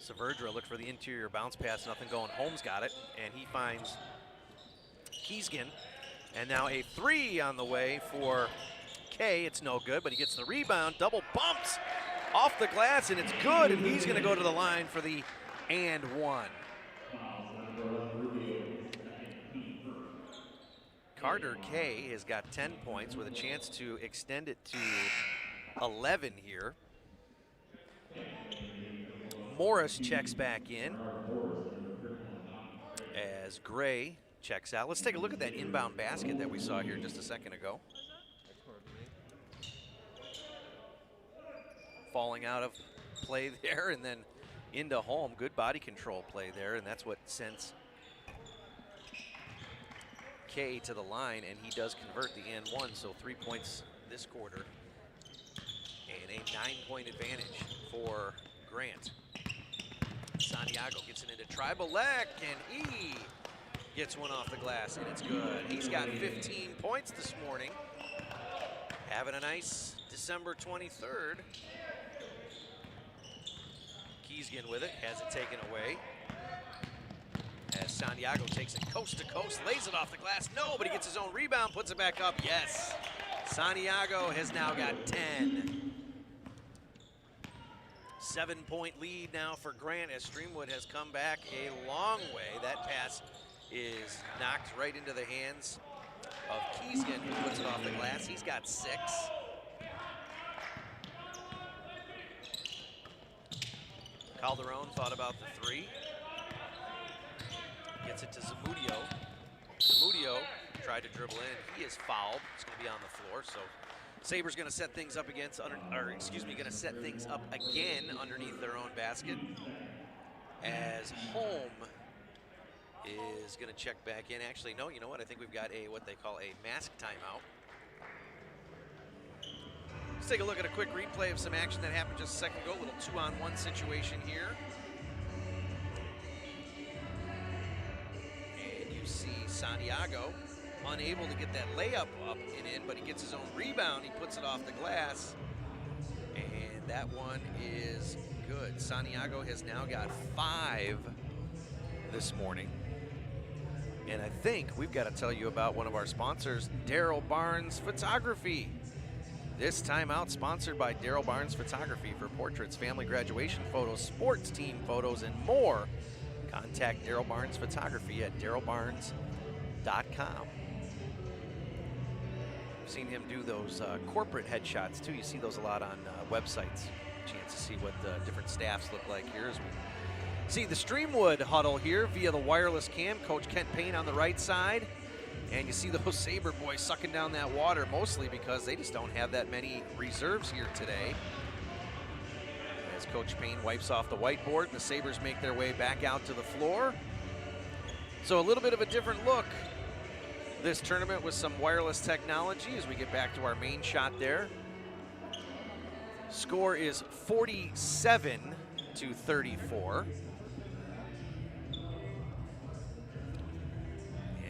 Saverdra looked for the interior bounce pass, nothing going. Holmes got it, and he finds Keesgen. And now a 3 on the way for Kay. It's no good, but he gets the rebound, double bumps off the glass, and it's good, and he's going to go to the line for the and one. Carter Kay has got 10 points with a chance to extend it to 11 here. Morris checks back in as Gray checks out. Let's take a look at that inbound basket that we saw here just a second ago. Falling out of play there and then into Holm. Good body control play there, and that's what sends Kay to the line, and he does convert the and one, so 3 points this quarter and a 9-point advantage for Grant. Santiago gets it into Tribalek, and he gets one off the glass, and it's good. He's got 15 points this morning. Having a nice December 23rd. Keesgen with it, has it taken away. As Santiago takes it coast to coast, lays it off the glass. No, but he gets his own rebound, puts it back up. Yes. Santiago has now got 10. 7-point lead now for Grant as Streamwood has come back a long way. That pass is knocked right into the hands of Keesgen, who puts it off the glass. He's got 6. Calderon thought about the 3. Gets it to Zamudio. Zamudio tried to dribble in. He is fouled. It's going to be on the floor. So Sabres going to set things up going to set things up again underneath their own basket. As Holm is going to check back in. Actually, no, you know what? I think we've got what they call a mask timeout. Let's take a look at a quick replay of some action that happened just a second ago. A little 2-on-1 situation here. And you see Santiago unable to get that layup up and in, but he gets his own rebound. He puts it off the glass, and that one is good. Santiago has now got 5 this morning. And I think we've got to tell you about one of our sponsors, Daryl Barnes Photography. This timeout sponsored by Daryl Barnes Photography for portraits, family graduation photos, sports team photos, and more. Contact Daryl Barnes Photography at darylbarnes.com. I've seen him do those corporate headshots too. You see those a lot on websites. Chance to see what the different staffs look like here as we see the Streamwood huddle here via the wireless cam. Coach Kent Payne on the right side. And you see those Sabre boys sucking down that water, mostly because they just don't have that many reserves here today. As Coach Payne wipes off the whiteboard, the Sabres make their way back out to the floor. So a little bit of a different look this tournament with some wireless technology as we get back to our main shot there. Score is 47-34.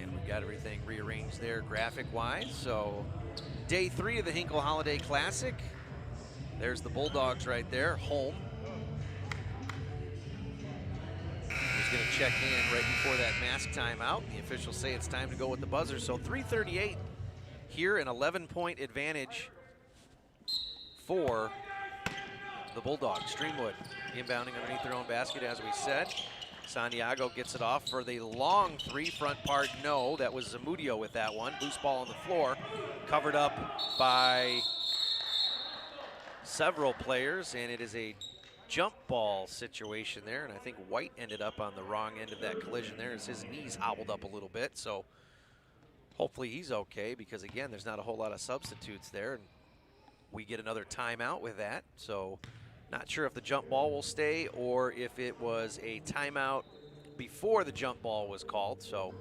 And we've got everything rearranged there graphic-wise. So day 3 of the Hinkle Holiday Classic. There's the Bulldogs right there, home. Who's going to check in right before that mask timeout. The officials say it's time to go with the buzzer. So 3:38 here, an 11-point advantage for the Bulldogs. Streamwood inbounding underneath their own basket, as we said. Santiago gets it off for the long three, front part, no. That was Zamudio with that one. Loose ball on the floor, covered up by several players, and it is a jump ball situation there, and I think White ended up on the wrong end of that collision there as his knees hobbled up a little bit, so hopefully he's okay, because again, there's not a whole lot of substitutes there, and we get another timeout with that. So not sure if the jump ball will stay or if it was a timeout before the jump ball was called. So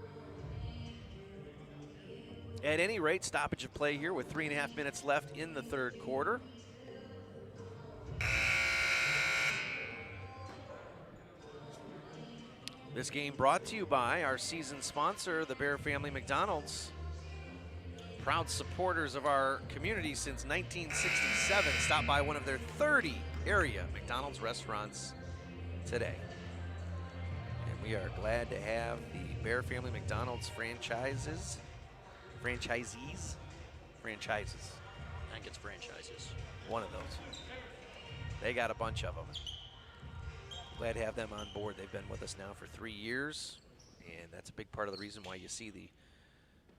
at any rate, stoppage of play here with 3.5 minutes left in the third quarter. This game brought to you by our season sponsor, the Bear Family McDonald's. Proud supporters of our community since 1967. Stop by one of their 30 area McDonald's restaurants today. And we are glad to have the Bear Family McDonald's franchises. I think it's franchises. One of those. They got a bunch of them. Glad to have them on board. They've been with us now for 3 years, and that's a big part of the reason why you see the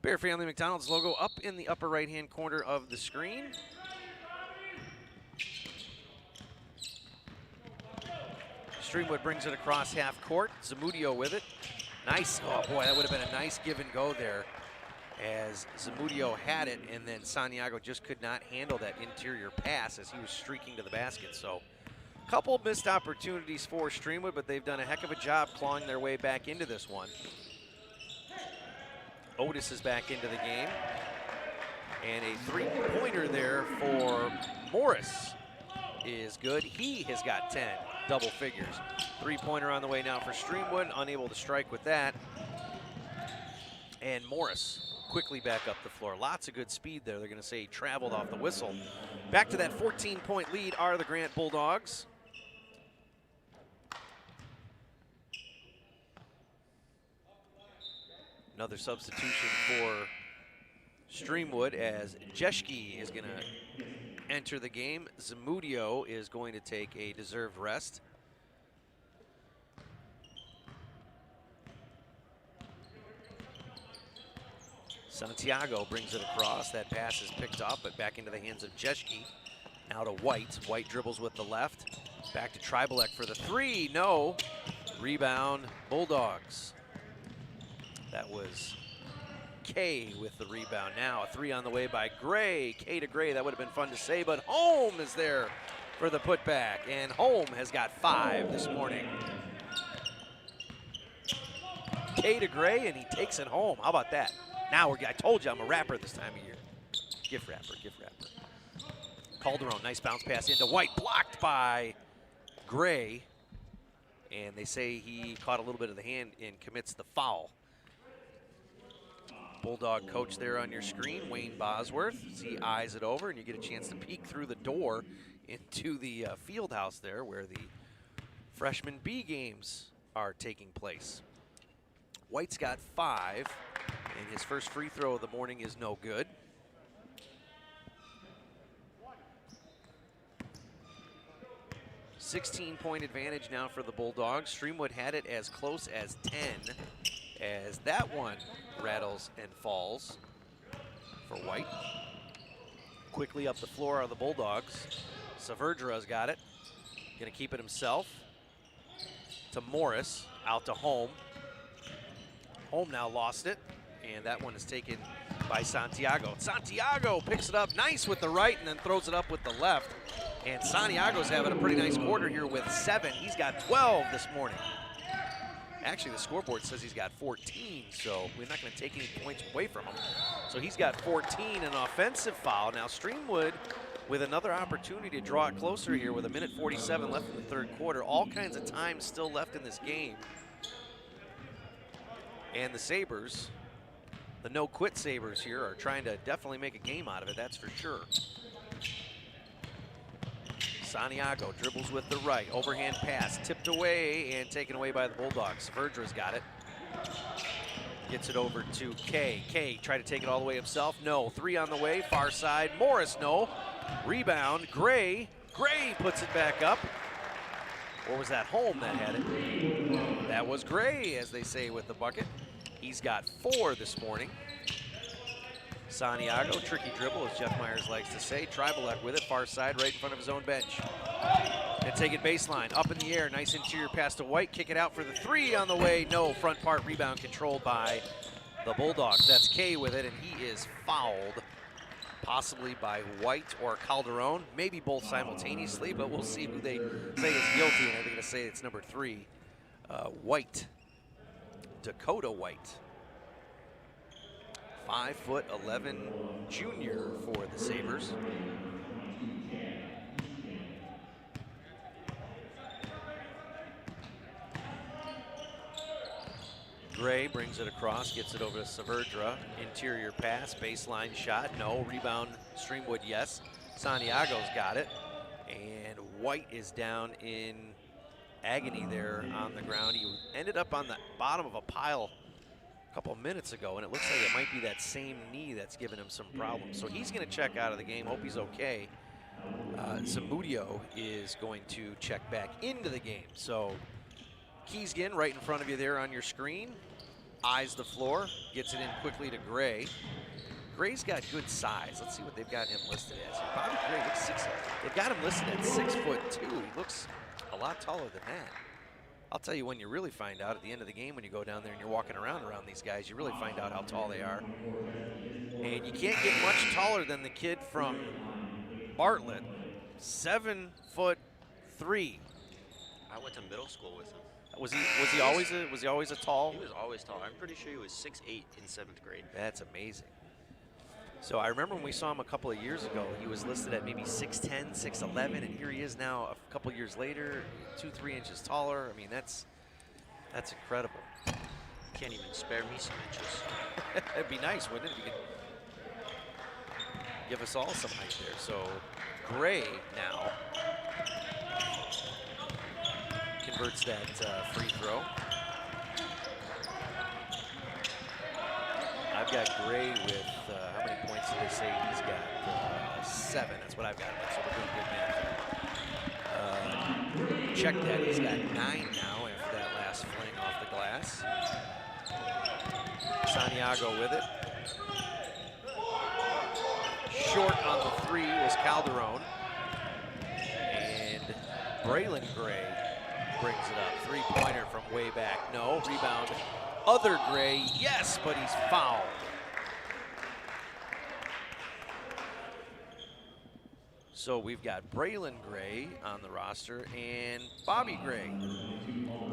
Bear Family McDonald's logo up in the upper right-hand corner of the screen. Streamwood brings it across half court. Zamudio with it. Nice. Oh, boy, that would have been a nice give and go there as Zamudio had it, and then Santiago just could not handle that interior pass as he was streaking to the basket. So a couple of missed opportunities for Streamwood, but they've done a heck of a job clawing their way back into this one. Otis is back into the game. And a three-pointer there for Morris is good. He has got 10 double figures. Three-pointer on the way now for Streamwood, unable to strike with that. And Morris quickly back up the floor. Lots of good speed there. They're going to say he traveled off the whistle. Back to that 14-point lead are the Grant Bulldogs. Another substitution for Streamwood as Jeschke is going to enter the game. Zamudio is going to take a deserved rest. Santiago brings it across. That pass is picked up, but back into the hands of Jeschke. Now to White. White dribbles with the left. Back to Tribalek for the three. No. Rebound, Bulldogs. That was Kay with the rebound. Now a three on the way by Gray. Kay to Gray, that would have been fun to say, but Holm is there for the putback, and Holm has got 5 this morning. Kay to Gray, and he takes it home. How about that? Now I told you I'm a rapper this time of year. Gift rapper, gift rapper. Calderon, nice bounce pass into White, blocked by Gray, and they say he caught a little bit of the hand and commits the foul. Bulldog coach there on your screen, Wayne Bosworth. He eyes it over, and you get a chance to peek through the door into the field house there where the freshman B games are taking place. White's got 5, and his first free throw of the morning is no good. $16-point advantage now for the Bulldogs. Streamwood had it as close as 10 as that one rattles and falls for White. Quickly up the floor are the Bulldogs. Saavedra's got it. Gonna keep it himself. To Morris, out to Holm. Holm now lost it, and that one is taken by Santiago. Santiago picks it up nice with the right and then throws it up with the left. And Santiago's having a pretty nice quarter here with 7. He's got 12 this morning. Actually, the scoreboard says he's got 14, so we're not going to take any points away from him. So he's got 14, an offensive foul. Now Streamwood with another opportunity to draw it closer here with 1:47 left in the third quarter. All kinds of time still left in this game. And the Sabres, the no-quit Sabres here, are trying to definitely make a game out of it, that's for sure. Santiago dribbles with the right, overhand pass, tipped away and taken away by the Bulldogs. Verdra's got it. Gets it over to Kay. Kay tried to take it all the way himself. No, 3 on the way, far side. Morris, no. Rebound, Gray. Gray puts it back up. Or was that Holm that had it? That was Gray, as they say with the bucket. He's got 4 this morning. Santiago, tricky dribble, as Jeff Myers likes to say. Tribalek with it, far side, right in front of his own bench. And take it baseline, up in the air, nice interior pass to White. Kick it out for the 3 on the way. No, front part rebound controlled by the Bulldogs. That's Kay with it, and he is fouled, possibly by White or Calderon. Maybe both simultaneously, but we'll see who they say is guilty, and they're going to say it's number 3, White. Dakota White. 5'11" junior for the Sabres. Gray brings it across, gets it over to Saverdra. Interior pass, baseline shot, no. Rebound, Streamwood, yes. Santiago's got it. And White is down in agony there on the ground. He ended up on the bottom of a pile a couple of minutes ago, and it looks like it might be that same knee that's giving him some problems. So he's going to check out of the game. Hope he's okay. Zamudio is going to check back into the game. So Keesgen right in front of you there on your screen. Eyes the floor, gets it in quickly to Gray. Gray's got good size. Let's see what they've got him listed as. Bobby Gray looks 6. They've got him listed at 6'2". He looks a lot taller than that. I'll tell you when you really find out at the end of the game when you go down there and you're walking around these guys, you really find out how tall they are. And you can't get much taller than the kid from Bartlett, 7'3". I went to middle school with him. Was he always a tall? He was always tall. I'm pretty sure he was 6'8" in 7th grade. That's amazing. So I remember when we saw him a couple of years ago, he was listed at maybe 6'10", 6'11", and here he is now a couple years later, 2-3 inches taller. I mean, that's incredible. Can't even spare me some inches. It'd be nice, wouldn't it, if you could give us all some height there. So Gray now converts that free throw. I've got Gray with, how many points did they say he's got? 7, that's what I've got. So we're doing good math. Check that, he's got 9 now after that last fling off the glass. Santiago with it. Short on the 3 was Calderon. And Braylon Gray brings it up. 3-pointer from way back. No, rebound. Other Gray, yes, but he's fouled. So we've got Braylon Gray on the roster and Bobby Gray.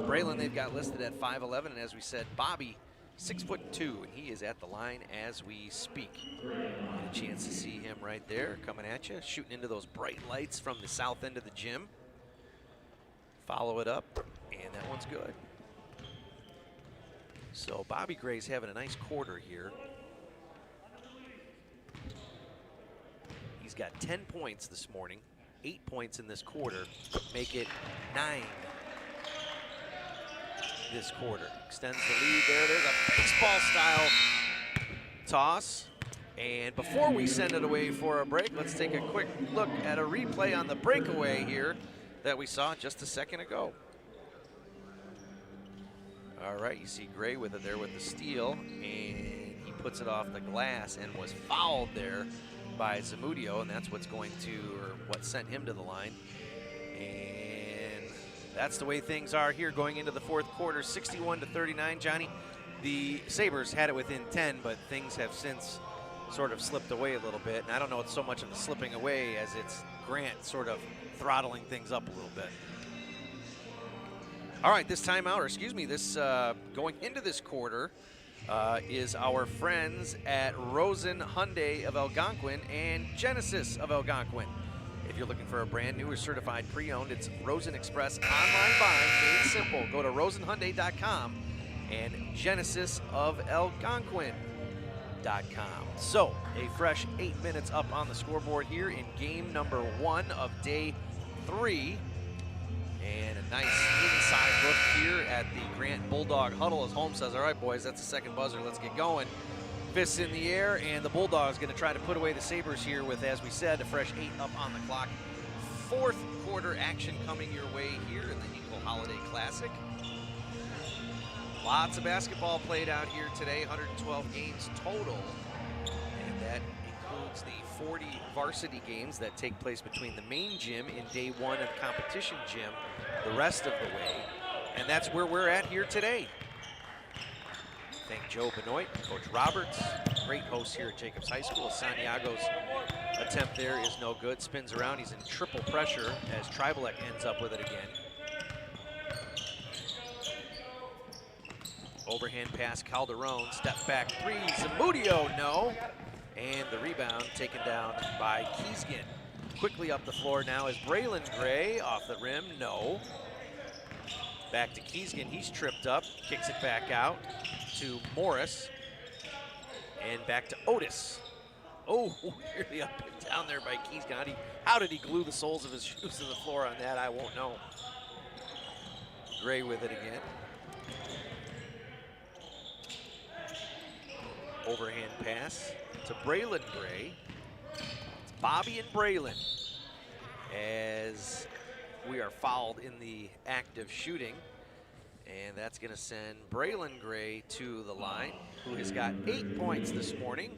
Braylon they've got listed at 5'11", and as we said, Bobby 6'2", and he is at the line as we speak. Get a chance to see him right there coming at you, shooting into those bright lights from the south end of the gym. Follow it up, and that one's good. So Bobby Gray's having a nice quarter here. He's got 10 points this morning, 8 points in this quarter, make it 9 this quarter. Extends the lead there. There's a baseball-style toss. And before we send it away for a break, let's take a quick look at a replay on the breakaway here that we saw just a second ago. All right, you see Gray with it there with the steal, and he puts it off the glass and was fouled there by Zamudio, and that's what's going to, or what sent him to the line. And that's the way things are here going into the fourth quarter, 61-39. Johnny, the Sabres had it within 10, but things have since sort of slipped away a little bit. And I don't know it's so much of a slipping away as it's Grant sort of throttling things up a little bit. All right, this timeout, or excuse me, this going into this quarter is our friends at Rosen Hyundai of Algonquin and Genesis of Algonquin. If you're looking for a brand new or certified pre-owned, it's Rosen Express online buying made simple. Go to rosenhyundai.com and genesisofalgonquin.com. So, a fresh 8 minutes up on the scoreboard here in game number 1 of day 3. And a nice inside look here at the Grant Bulldog huddle as Holmes says, all right, boys, that's the second buzzer. Let's get going. Fists in the air, and the Bulldogs going to try to put away the Sabres here with, as we said, a fresh 8 up on the clock. Fourth quarter action coming your way here in the Hinkle Holiday Classic. Lots of basketball played out here today, 112 games total. And that includes the 40 varsity games that take place between the main gym in day 1 and competition gym the rest of the way. And that's where we're at here today. Thank Joe Benoit, Coach Roberts, great host here at Jacobs High School. Santiago's attempt there is no good. Spins around, he's in triple pressure as Tribalek ends up with it again. Overhand pass, Calderon, step back three, Zamudio, no. And the rebound taken down by Keesgen. Quickly up the floor now is Braylon Gray, off the rim, no. Back to Keesgen, he's tripped up, kicks it back out to Morris. And back to Otis. Oh, nearly up and down there by Keesgen. How did he glue the soles of his shoes to the floor on that? I won't know. Gray with it again. Overhand pass to Braylon Gray. It's Bobby and Braylon as we are fouled in the act of shooting. And that's going to send Braylon Gray to the line, who has got 8 points this morning.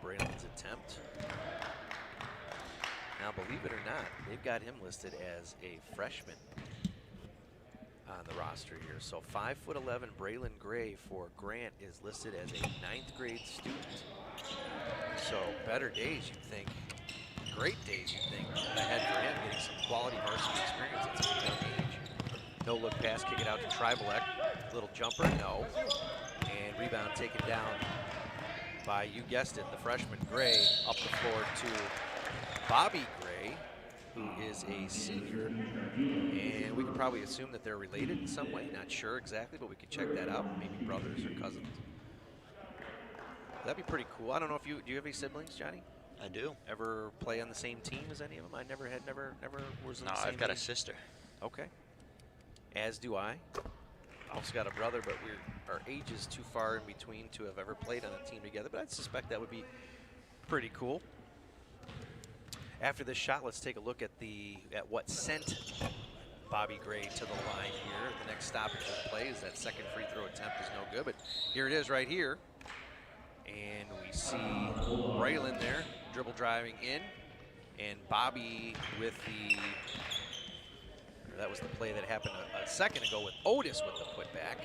Braylon's attempt. Now, believe it or not, they've got him listed as a freshman on the roster here. So 5'11" Braylon Gray for Grant is listed as a 9th grade student. So better days, you'd think. Great days, you'd think, ahead for him, getting some quality varsity experience at such a young age. No look pass, kick it out to Tribalek. Little jumper, no. And rebound taken down by, you guessed it, the freshman Gray, up the floor to Bobby Gray, who is a senior. And we could probably assume that they're related in some way. Not sure exactly, but we could check that out. Maybe brothers or cousins. That'd be pretty cool. I don't know if do you have any siblings, Johnny? I do. Ever play on the same team as any of them? I never was on the same I've got team. a sister. Okay. As do I. Also got a brother, but our age is too far in between to have ever played on a team together, but I suspect that would be pretty cool. After this shot, let's take a look at what sent Bobby Gray to the line here. The next stoppage of play is that second free throw attempt is no good, but here it is right here. And we see Braylon there, dribble driving in, and Bobby with that was the play that happened a second ago with Otis with the putback.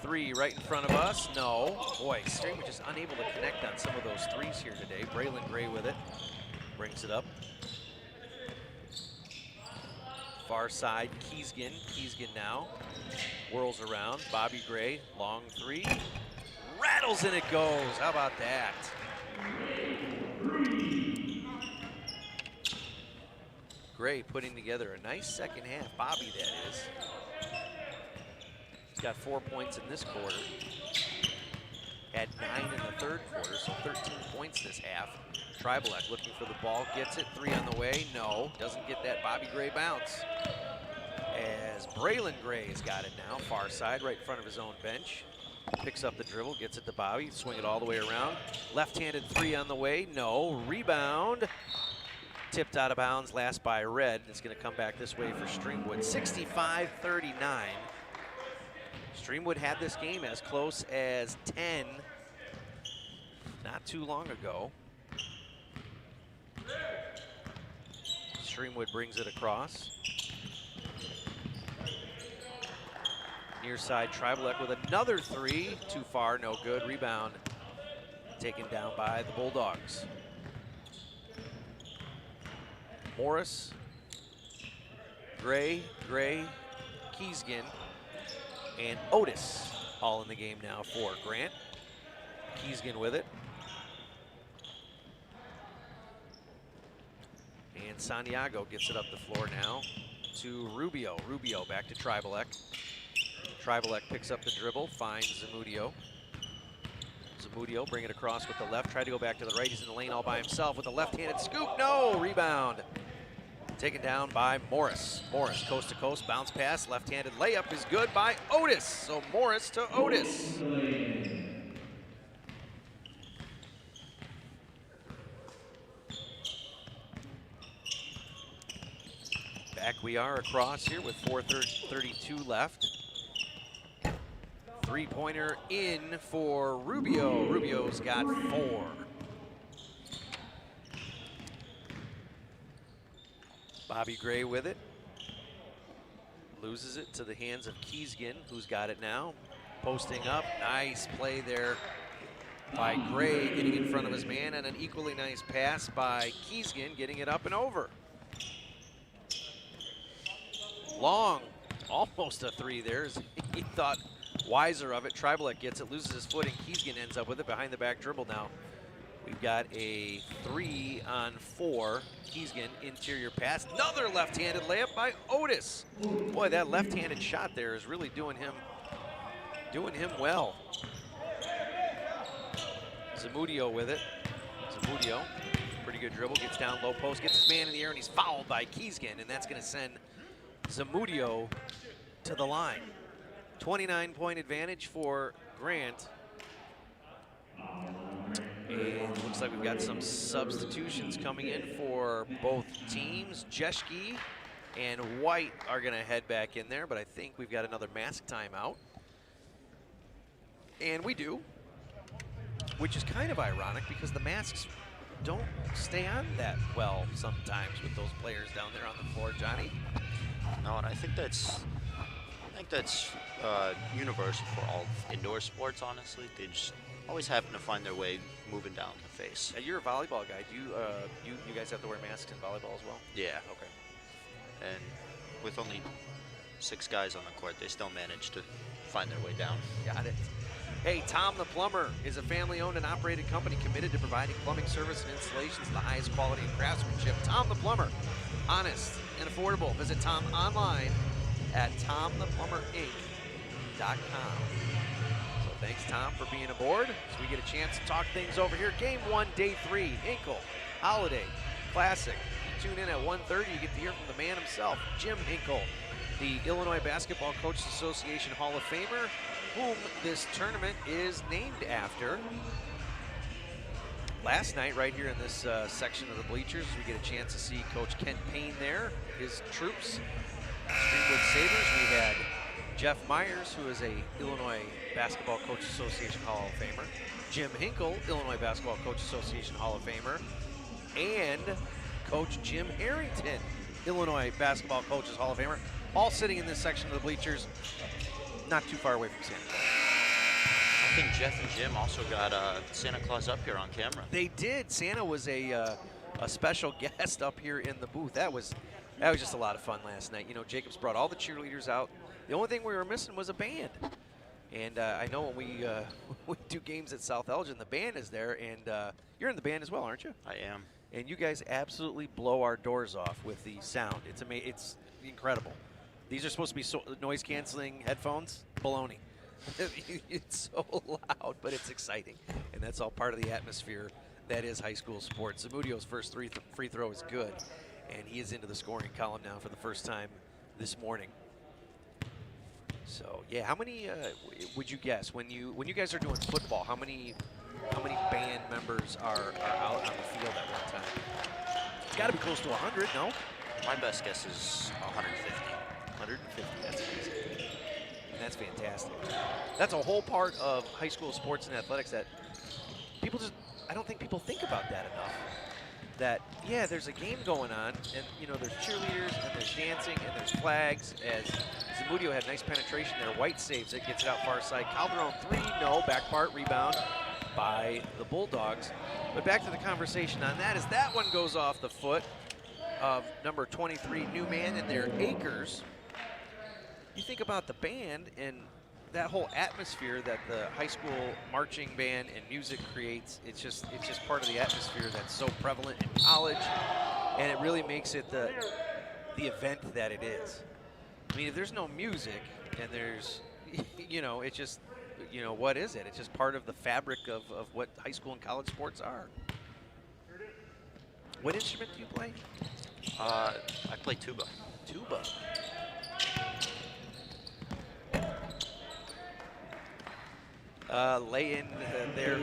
Three right in front of us, no. Boy, Streamwood just unable to connect on some of those threes here today. Braylon Gray with it, brings it up. Far side, Keesgen now. Whirls around, Bobby Gray, long three. Rattles and it goes, how about that? Gray putting together a nice second half. Bobby, that is. He's got 4 points in this quarter. Had 9 in the third quarter, so 13 points this half. Tribalek looking for the ball, gets it, 3 on the way, no. Doesn't get that Bobby Gray bounce. As Braylon Gray has got it now, far side, right in front of his own bench. Picks up the dribble, gets it to Bobby, swing it all the way around. Left-handed 3 on the way, no. Rebound. Tipped out of bounds, last by Red. It's going to come back this way for Streamwood. 65-39. Streamwood had this game as close as 10 not too long ago. Streamwood brings it across. Near side, Tribalek with another three. Too far, no good. Rebound taken down by the Bulldogs. Morris, Gray, Keesgen, and Otis all in the game now for Grant. Keesgen with it. And Santiago gets it up the floor now to Rubio. Rubio back to Tribalek. Tribalek picks up the dribble, finds Zamudio. Zamudio bring it across with the left, tried to go back to the right. He's in the lane all by himself with a left-handed scoop. No, rebound. Taken down by Morris. Morris coast to coast, bounce pass, left-handed layup is good by Otis. So Morris to Otis. Back we are across here with 4:32 left. Three-pointer in for Rubio. Rubio's got 4. Bobby Gray with it. Loses it to the hands of Keesgen, who's got it now. Posting up, nice play there by Gray, getting in front of his man, and an equally nice pass by Keesgen, getting it up and over. Long, almost a three there. He thought wiser of it. Tribalek gets it, loses his footing. Keesgen ends up with it behind the back dribble now. We've got a 3-on-4. Keesgen, interior pass. Another left-handed layup by Otis. Boy, that left-handed shot there is really doing him well. Zamudio with it. Zamudio, pretty good dribble, gets down low post, gets his man in the air, and he's fouled by Keesgen, and that's going to send Zamudio to the line. 29-point advantage for Grant. And it looks like we've got some substitutions coming in for both teams. Jeschke and White are going to head back in there, but I think we've got another mask timeout. And we do, which is kind of ironic because the masks don't stay on that well sometimes with those players down there on the floor, Johnny. No, and I think that's universal for all indoor sports, honestly. They just always happen to find their way moving down the face. You're a volleyball guy. Do you guys have to wear masks in volleyball as well? Yeah. Okay. And with only 6 guys on the court, they still manage to find their way down. Got it. Hey, Tom the Plumber is a family-owned and operated company committed to providing plumbing service and installations of the highest quality and craftsmanship. Tom the Plumber, honest and affordable. Visit Tom online at tomtheplumberinc.com. So thanks, Tom, for being aboard as we get a chance to talk things over here. Game 1, Day 3, Hinkle Holiday Classic. You tune in at 1:30, you get to hear from the man himself, Jim Hinkle, the Illinois Basketball Coaches Association Hall of Famer, whom this tournament is named after. Last night, right here in this section of the bleachers, we get a chance to see Coach Kent Payne there, his troops. Streamwood Sabres, we had Jeff Myers, who is a Illinois Basketball Coaches Association Hall of Famer, Jim Hinkle, Illinois Basketball Coaches Association Hall of Famer, and Coach Jim Harrington, Illinois Basketball Coaches Hall of Famer, all sitting in this section of the bleachers, not too far away from Santa Claus. I think Jeff and Jim also got Santa Claus up here on camera. They did. Santa was a special guest up here in the booth. That was just a lot of fun last night. You know, Jacobs brought all the cheerleaders out. The only thing we were missing was a band. And I know when we do games at South Elgin, the band is there, and you're in the band as well, aren't you? I am. And you guys absolutely blow our doors off with the sound. It's incredible. These are supposed to be noise-canceling headphones. Baloney. It's so loud, but it's exciting, and that's all part of the atmosphere that is high school sports. Zamudio's first free throw is good, and he is into the scoring column now for the first time this morning. So yeah, how many would you guess when you guys are doing football? How many band members are out on the field at one time? It's got to be close to 100, no? My best guess is 150. 150. That's amazing. And that's fantastic. That's a whole part of high school sports and athletics that I don't think people think about that enough. That, yeah, there's a game going on, and, you know, there's cheerleaders, and there's dancing, and there's flags, as Zamudio had nice penetration there. White saves it, gets it out far side. Calderon 3, no, back part, rebound by the Bulldogs. But back to the conversation on that, as that one goes off the foot of number 23, Newman and their Acres. You think about the band and that whole atmosphere that the high school marching band and music creates. It's just part of the atmosphere that's so prevalent in college, and it really makes it the event that it is. I mean, if there's no music and there's, you know, it's just, you know, what is it? It's just part of the fabric of what high school and college sports are. What instrument do you play? I play tuba. Tuba. Lay in there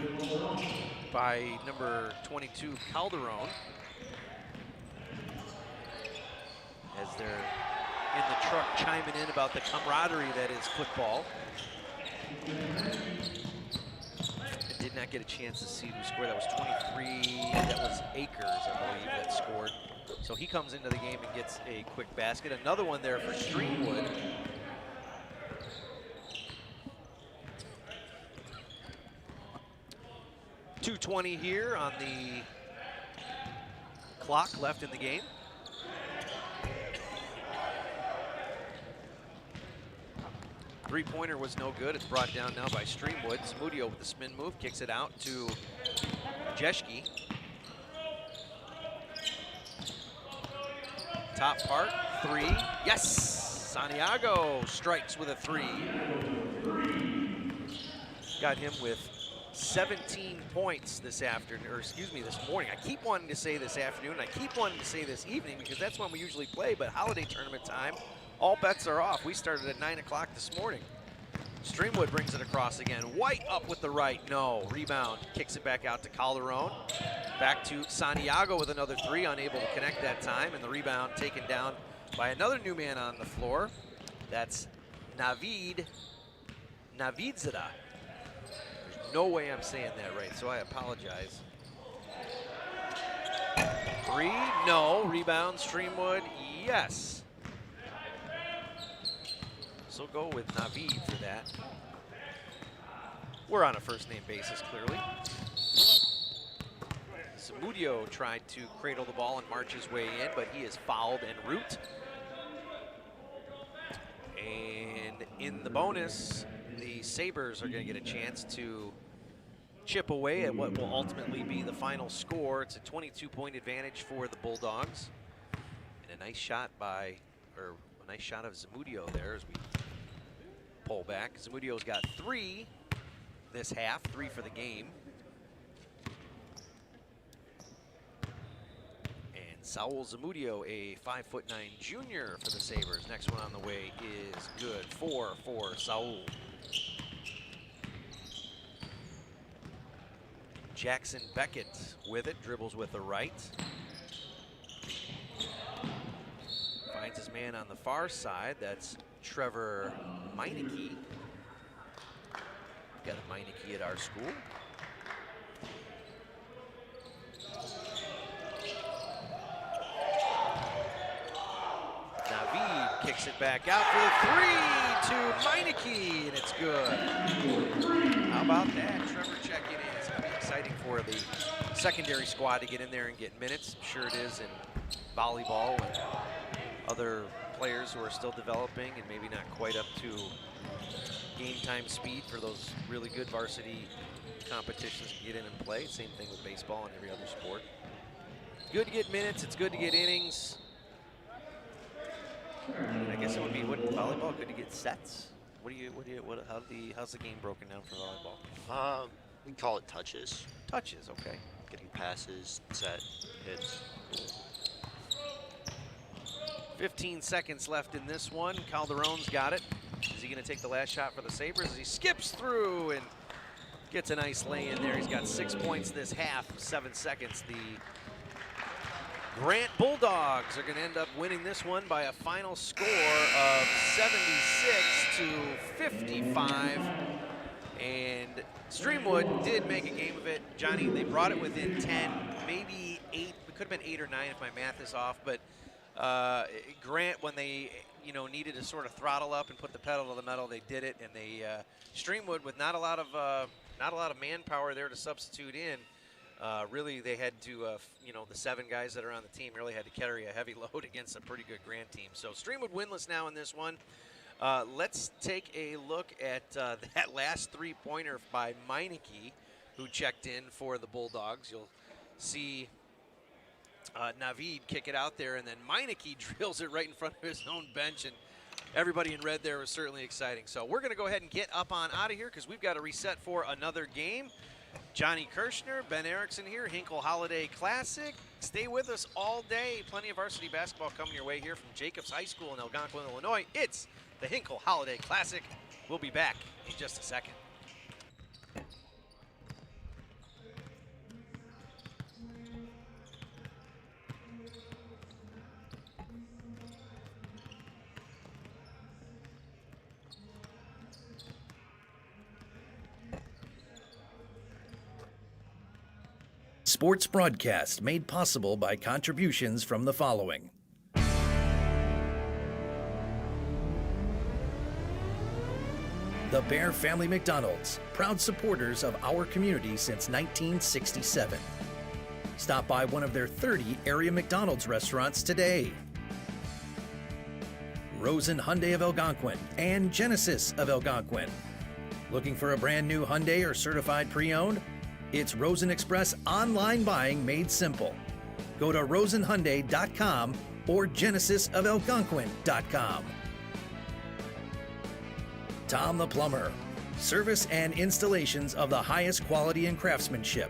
by number 22, Calderon. As they're in the truck chiming in about the camaraderie that is football. I did not get a chance to see who scored. That was 23. That was Acres, I believe, that scored. So he comes into the game and gets a quick basket. Another one there for Streamwood. .220 here on the clock left in the game. Three-pointer was no good. It's brought down now by Streamwood. Zamudio with the spin move, kicks it out to Jeschke. Top part, 3. Yes! Santiago strikes with a 3. Got him with 17 points this afternoon, or excuse me, this morning. I keep wanting to say this afternoon, I keep wanting to say this evening because that's when we usually play, but holiday tournament time, all bets are off. We started at 9 o'clock this morning. Streamwood brings it across again. White up with the right, no. Rebound, kicks it back out to Calderon. Back to Santiago with another 3, unable to connect that time, and the rebound taken down by another new man on the floor. That's Navidzada. There's no way I'm saying that right, so I apologize. 3, no. Rebound, Streamwood, yes. So go with Navid for that. We're on a first-name basis, clearly. Zamudio tried to cradle the ball and march his way in, but he is fouled en route. And in the bonus, the Sabres are going to get a chance to chip away at what will ultimately be the final score. It's a 22-point advantage for the Bulldogs. And a nice shot by, or a nice shot of Zamudio there as we pull back. Zamudio's got 3 this half, 3 for the game. And Saul Zamudio, a 5'9" junior for the Sabres. Next one on the way is good. 4 for Saul. Jackson Beckett with it, dribbles with the right. Finds his man on the far side. That's Trevor Meineke. Got a Meineke at our school. Navid kicks it back out for the 3 to Meineke, and it's good. How about that? Trevor checking in. It's going to be exciting for the secondary squad to get in there and get minutes. I'm sure it is in volleyball and other players who are still developing and maybe not quite up to game time speed for those really good varsity competitions to get in and play. Same thing with baseball and every other sport. It's good to get minutes, it's good to get innings. And I guess it would be, what, volleyball, good to get sets? How's the game broken down for volleyball? We call it touches. Touches, okay. Getting passes, set, hits. 15 seconds left in this one. Calderon's got it. Is he going to take the last shot for the Sabres as he skips through and gets a nice lay in there? He's got 6 points this half, 7 seconds. The Grant Bulldogs are going to end up winning this one by a final score of 76 to 55. And Streamwood did make a game of it. Johnny, they brought it within 10, maybe 8. It could have been 8 or 9 if my math is off, but Grant, when they needed to sort of throttle up and put the pedal to the metal, they did it, and they Streamwood, with not a lot of manpower there to substitute in. Really, they had to, the 7 guys that are on the team really had to carry a heavy load against a pretty good Grant team. So Streamwood winless now in this one. Let's take a look at that last 3-pointer by Meineke, who checked in for the Bulldogs. You'll see Navid kick it out there, and then Meineke drills it right in front of his own bench, and everybody in red there was certainly exciting. So we're going to go ahead and get up on out of here because we've got to reset for another game. Johnny Kirshner, Ben Erickson here, Hinkle Holiday Classic. Stay with us all day. Plenty of varsity basketball coming your way here from Jacobs High School in Algonquin, Illinois. It's the Hinkle Holiday Classic. We'll be back in just a second. Sports broadcast made possible by contributions from the following. The Bear Family McDonald's, proud supporters of our community since 1967. Stop by one of their 30 area McDonald's restaurants today. Rosen Hyundai of Algonquin and Genesis of Algonquin. Looking for a brand new Hyundai or certified pre-owned? It's Rosen Express online buying made simple. Go to rosenhyundai.com or genesisofelgonquin.com. Tom the Plumber. Service and installations of the highest quality and craftsmanship.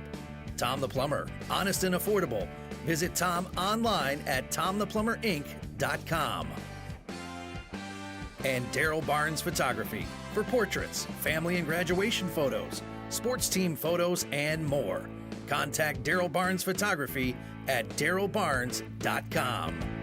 Tom the Plumber. Honest and affordable. Visit Tom online at tomtheplumberinc.com. And Daryl Barnes Photography for portraits, family and graduation photos, sports team photos, and more. Contact Daryl Barnes Photography at darylbarnes.com.